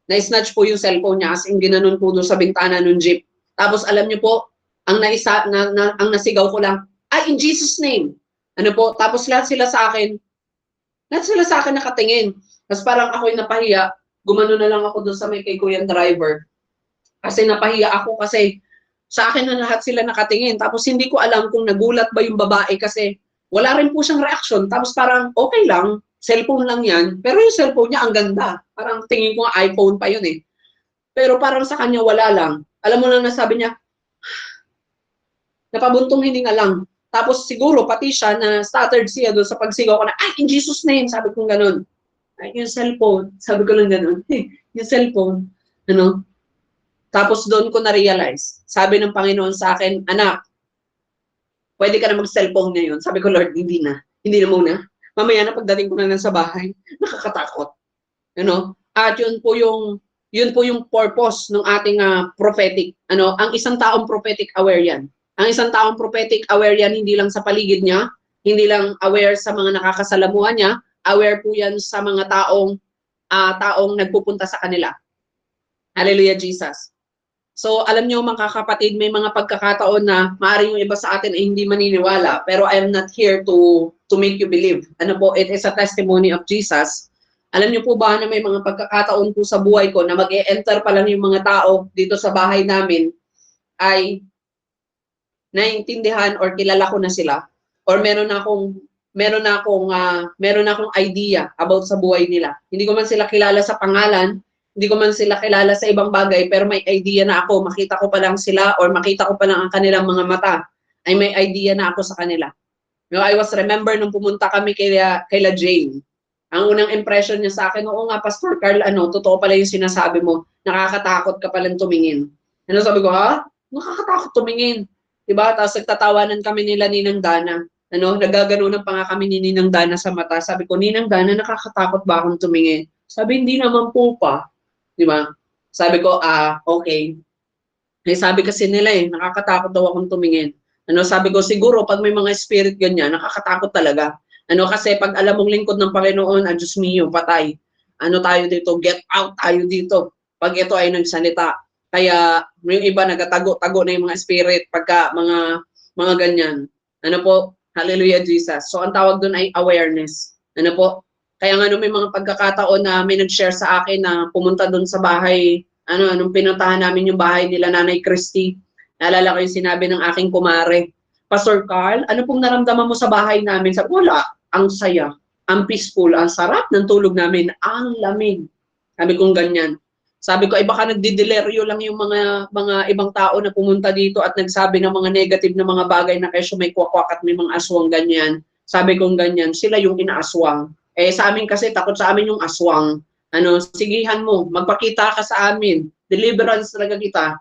na-snatch po yung cellphone niya as in ginanon po doon sa bintana ng jeep. Tapos alam niyo po, ang nasigaw ko lang, in Jesus name. Ano po, tapos lahat sila sa akin nakatingin. Tapos parang ako'y napahiya, gumano na lang ako doon sa may kay Kuyang driver. Kasi napahiya ako kasi sa akin na lahat sila nakatingin. Tapos hindi ko alam kung nagulat ba yung babae kasi wala rin po siyang reaction. Tapos parang okay lang, cellphone lang yan. Pero yung cellphone niya ang ganda. Parang tingin ko iPhone pa yun Pero parang sa kanya wala lang. Alam mo lang na sabi niya, napabuntong hininga lang. Tapos siguro pati siya na stuttered siya doon sa pagsigaw ko na, in Jesus name, sabi ko gano'n. Yung cellphone, sabi ko lang gano'n. Yung cellphone, ano, tapos doon ko na-realize, sabi ng Panginoon sa akin, anak, pwede ka na mag-cellphone ngayon. Sabi ko, Lord, hindi na. Hindi na muna. Mamaya na pagdating ko na lang sa bahay, nakakatakot. At yun po yung purpose ng ating prophetic. Ang isang taong prophetic aware yan. Ang isang taong prophetic aware yan, hindi lang sa paligid niya, hindi lang aware sa mga nakakasalamuhan niya, aware po yan sa mga taong nagpupunta sa kanila. Hallelujah, Jesus. So, alam niyo mga kapatid, may mga pagkakataon na maaaring yung iba sa atin ay hindi maniniwala. Pero I am not here to to make you believe. Ano po, it is a testimony of Jesus. Alam niyo po ba na may mga pagkakataon po sa buhay ko na mag-e-enter pa lang yung mga tao dito sa bahay namin ay naiintindihan or kilala ko na sila or meron na akong idea about sa buhay nila. Hindi ko man sila kilala sa pangalan, hindi ko man sila kilala sa ibang bagay, pero may idea na ako, makita ko pa lang sila or makita ko pa lang ang kanilang mga mata, ay may idea na ako sa kanila. No, I was remember nung pumunta kami kay Jane. Ang unang impression niya sa akin, oo nga, Pastor Carl, totoo pala yung sinasabi mo, nakakatakot ka palang tumingin. Ano sabi ko, ha? Nakakatakot tumingin. Diba? Tapos nagtatawanan kami nila Ninang Dana. Nagaganunan pa nga kami ni Ninang Dana sa mata. Sabi ko, Ninang Dana, nakakatakot ba akong tumingin? Sabi, hindi naman po pa. Diba? Sabi ko, okay. Sabi kasi nila nakakatakot daw akong tumingin. Sabi ko, siguro pag may mga spirit ganyan, nakakatakot talaga. Kasi pag alam mong lingkod ng Panginoon, Diyos mio, patay. Tayo dito, get out tayo dito. Pag ito ay nagsalita. Kaya yung iba nagatago-tago na yung mga spirit pagka mga ganyan. Hallelujah Jesus. So ang tawag doon ay awareness. Kaya may mga pagkakataon na may nag-share sa akin na pumunta doon sa bahay, nung pinuntahan namin yung bahay nila Nanay Christy. Naalala ko yung sinabi ng aking kumare, Pastor Carl, ano pong naramdaman mo sa bahay namin? Sabi ko, wala, ang saya, ang peaceful, ang sarap ng tulog namin, ang lamig. Sabi kong ganyan. Sabi ko, ay baka nagdideleryo lang yung mga ibang tao na pumunta dito at nagsabi ng mga negative na mga bagay na kesyo may kwakwak at may mga aswang ganyan. Sabi kong ganyan, sila yung inaaswang. Sa amin kasi, takot sa amin yung aswang. Sigihan mo, magpakita ka sa amin. Deliverance talaga kita.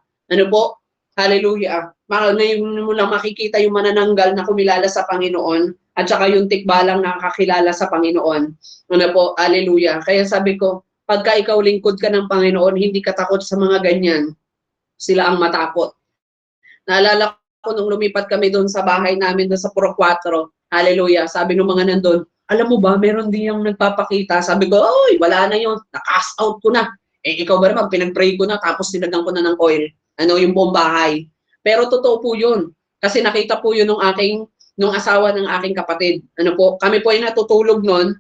Hallelujah. Ngayon mo lang makikita yung manananggal na kumilala sa Panginoon at saka yung tikbalang nakakakilala sa Panginoon. Hallelujah. Kaya sabi ko, pagka ikaw lingkod ka ng Panginoon, hindi ka takot sa mga ganyan. Sila ang matakot. Naalala ko nung lumipat kami doon sa bahay namin doon sa Puro 4. Hallelujah. Sabi ng mga nandun, alam mo ba, meron din yung nagpapakita. Sabi ko, oy, wala na yun. Na-cast out ko na. Ikaw ba naman, pinag-pray ko na tapos nilagyan ko na ng oil. Yung buong bahay. Pero totoo po yun. Kasi nakita po yun nung asawa ng aking kapatid. Kami po ay natutulog nun.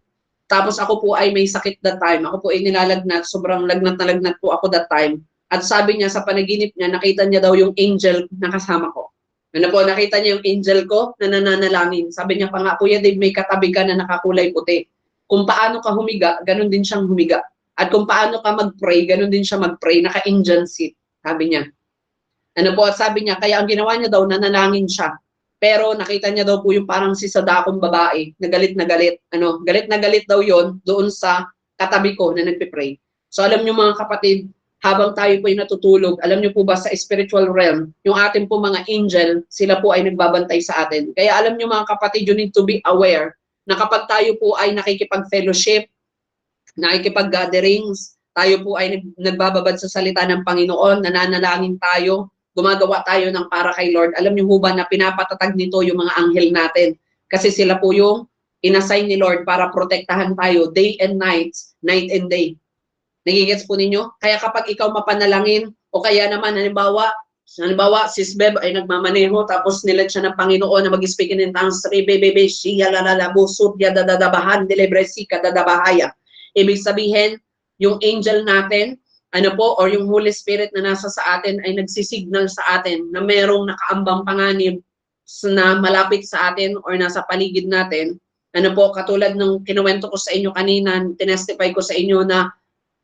Tapos ako po ay may sakit that time. Ako po ay nilalagnat. Sobrang lagnat na lagnat po ako that time. At sabi niya sa panaginip niya, nakita niya daw yung angel na kasama ko. Nakita niya yung angel ko na nananalangin. Sabi niya pa nga, Kuya Dave, may katabi ka na nakakulay puti. Kung paano ka humiga, ganun din siyang humiga. At kung paano ka mag-pray, ganun din siya mag-pray. Naka-angel seat, sabi niya. At sabi niya, kaya ang ginawa niya daw, nanalangin siya. Pero nakita niya daw po yung parang si Sadakong babae, na galit na galit. Galit na galit daw yon doon sa katabi ko na nagpe-pray. So alam niyo mga kapatid, habang tayo po ay natutulog, alam niyo po ba sa spiritual realm, yung ating po mga angel, sila po ay nagbabantay sa atin. Kaya alam niyo mga kapatid, you need to be aware na kapag tayo po ay nakikipag-fellowship, nakikipag-gatherings, tayo po ay nagbababad sa salita ng Panginoon, nananalangin tayo, gumagawa tayo ng para kay Lord. Alam niyo ba na pinapatatag nito yung mga anghel natin? Kasi sila po yung inassign ni Lord para protektahan tayo day and night and day. Nagigets po ninyo? Kaya kapag ikaw mapanalangin, o kaya naman, halimbawa, Sis Beb ay nagmamaneho, tapos nilat siya ng Panginoon na mag-speak in tongues, rebebebe, siya lalala, busut, yadadadabahan, delebresi, kadadabahaya. Ibig sabihin, yung angel natin, or yung Holy Spirit na nasa sa atin ay nagsisignal sa atin na merong nakaambang panganib na malapit sa atin or nasa paligid natin. Katulad ng kinuwento ko sa inyo kanina, tinestify ko sa inyo na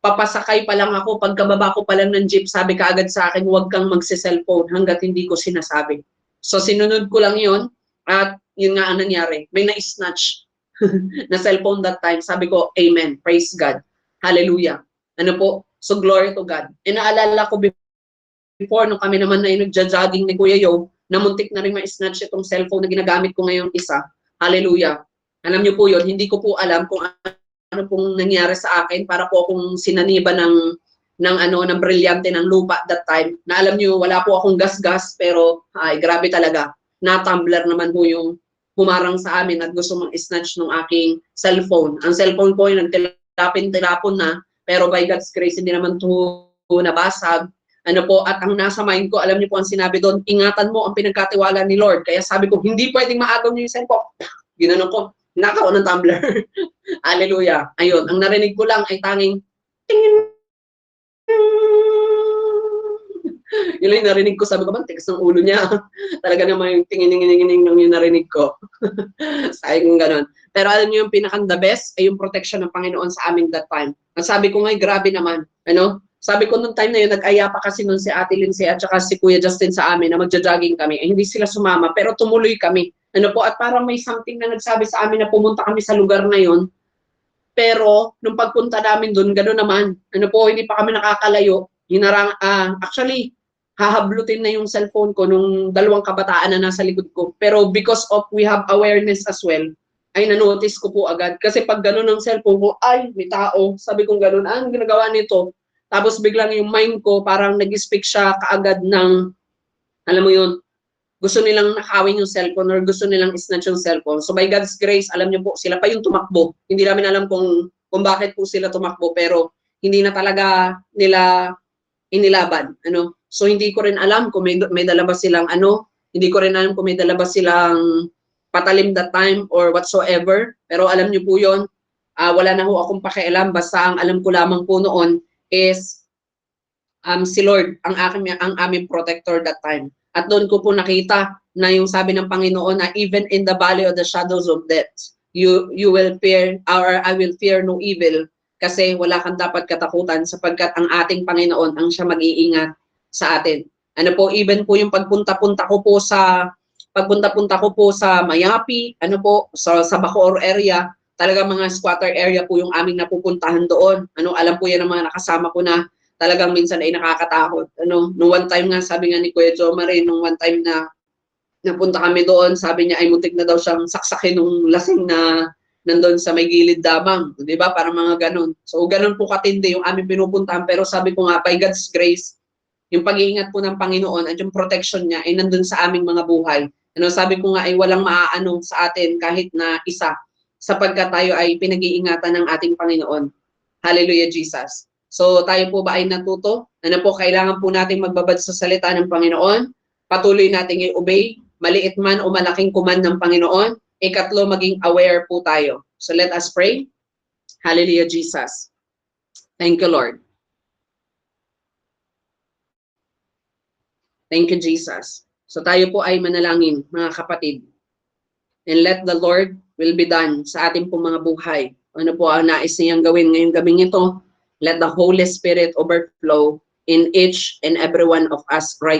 papasakay pa lang ako, pagkababa ko pa lang ng jeep, sabi ka agad sa akin, huwag kang magsi-cellphone hanggat hindi ko sinasabi. So sinunod ko lang yun at yun nga ang nangyari. May na-snatch na cellphone that time. Sabi ko, Amen. Praise God. Hallelujah. So glory to God. Naalala ko before, nung kami naman na yung nagja-jogging ni Kuya Yo, namuntik na rin ma-snatch itong cellphone na ginagamit ko ngayong isa. Hallelujah. Alam niyo po yun, hindi ko po alam kung ano pong nangyari sa akin para po akong sinaniba ng brilyante ng lupa that time. Na alam niyo, wala po akong gas-gas, pero ay, grabe talaga. Na-tumbler naman po yung humarang sa amin at gusto mag-snatch ng aking cellphone. Ang cellphone ko yung nagtilapin-tilapon na, pero by God's grace, hindi naman ito nabasag. At ang nasa mind ko, alam niyo po ang sinabi doon, ingatan mo ang pinagkatiwala ni Lord. Kaya sabi ko, hindi pwedeng maagaw niyo yung cellphone. Ginanon ko. Nakaw ng tumbler. Hallelujah. Ayun, ang narinig ko lang ay tanging tingin. Yun lang yung narinig ko. Sabi ko, bang tigas ng ulo niya. Talaga naman yung tingin-tingin lang yung narinig ko. Sabi kong ganun. Pero alam niyo yung pinaka-the best ay yung protection ng Panginoon sa aming that time. Ang sabi ko nga, grabe naman. Ano? Sabi ko nung time na yun, nag-aya pa kasi nun si Ate Lindsay at saka si Kuya Justin sa amin na magja-jogging kami. Eh, hindi sila sumama, pero tumuloy kami. Ano po, at parang may something na nagsabi sa amin na pumunta kami sa lugar na yun. Pero, nung pagpunta namin doon, gano'n naman. Ano po, hindi pa kami nakakalayo. Actually, hahablutin na yung cellphone ko nung dalawang kabataan na nasa likod ko. Pero because of we have awareness as well, ay nanotice ko po agad. Kasi pag gano'n ang cellphone ko, ay, may tao. Sabi kong gano'n, ang ginagawa nito? Tapos biglang yung mind ko, parang nag-speak siya kaagad ng, alam mo yun, gusto nilang nakawin yung cellphone or gusto nilang snatch yung cellphone. So by God's grace, alam niyo po, sila pa yung tumakbo. Hindi namin alam kung bakit po sila tumakbo, pero hindi na talaga nila inilaban. Ano? So hindi ko rin alam kung may dala ba silang hindi ko rin alam kung may dala ba silang patalim that time or whatsoever. Pero alam niyo po yun, wala na ho akong pakialam. Basta ang alam ko lamang po noon is si Lord ang aming protector that time. At doon ko po nakita na yung sabi ng Panginoon na even in the valley of the shadows of death, you will fear, or I will fear no evil, kasi wala kang dapat katakutan sapagkat ang ating Panginoon ang siya mag-iingat sa atin. Ano po, even po yung pagpunta-punta ko po sa Mayapi, sa Bacoor area, talaga mga squatter area po yung aming napupuntahan doon. Alam po yan ng mga nakasama ko na talagang minsan ay nakakatakot. Nung one time nga, sabi nga ni Kuya Jomar, nung one time na napunta kami doon, sabi niya ay muntik na daw siyang saksakin nung lasing na nandun sa may gilid damang. Di ba? Parang mga ganun. So, ganun po katindi yung aming pinupuntahan. Pero sabi ko nga, by God's grace, yung pag-iingat po ng Panginoon at yung protection niya ay nandun sa aming mga buhay. Sabi ko nga ay walang maaano sa atin kahit na isa sapagkat tayo ay pinag-iingatan ng ating Panginoon. Hallelujah, Jesus. So tayo po ba ay natuto? Kailangan po natin magbabad sa salita ng Panginoon. Patuloy nating i-obey, maliit man o malaking command ng Panginoon. Ikatlo, maging aware po tayo. So let us pray. Hallelujah, Jesus. Thank you, Lord. Thank you, Jesus. So tayo po ay manalangin, mga kapatid. And let the Lord will be done sa ating pong mga buhay. Ano po ang nais niyang gawin ngayong gabing ito? Let the Holy Spirit overflow in each and every one of us right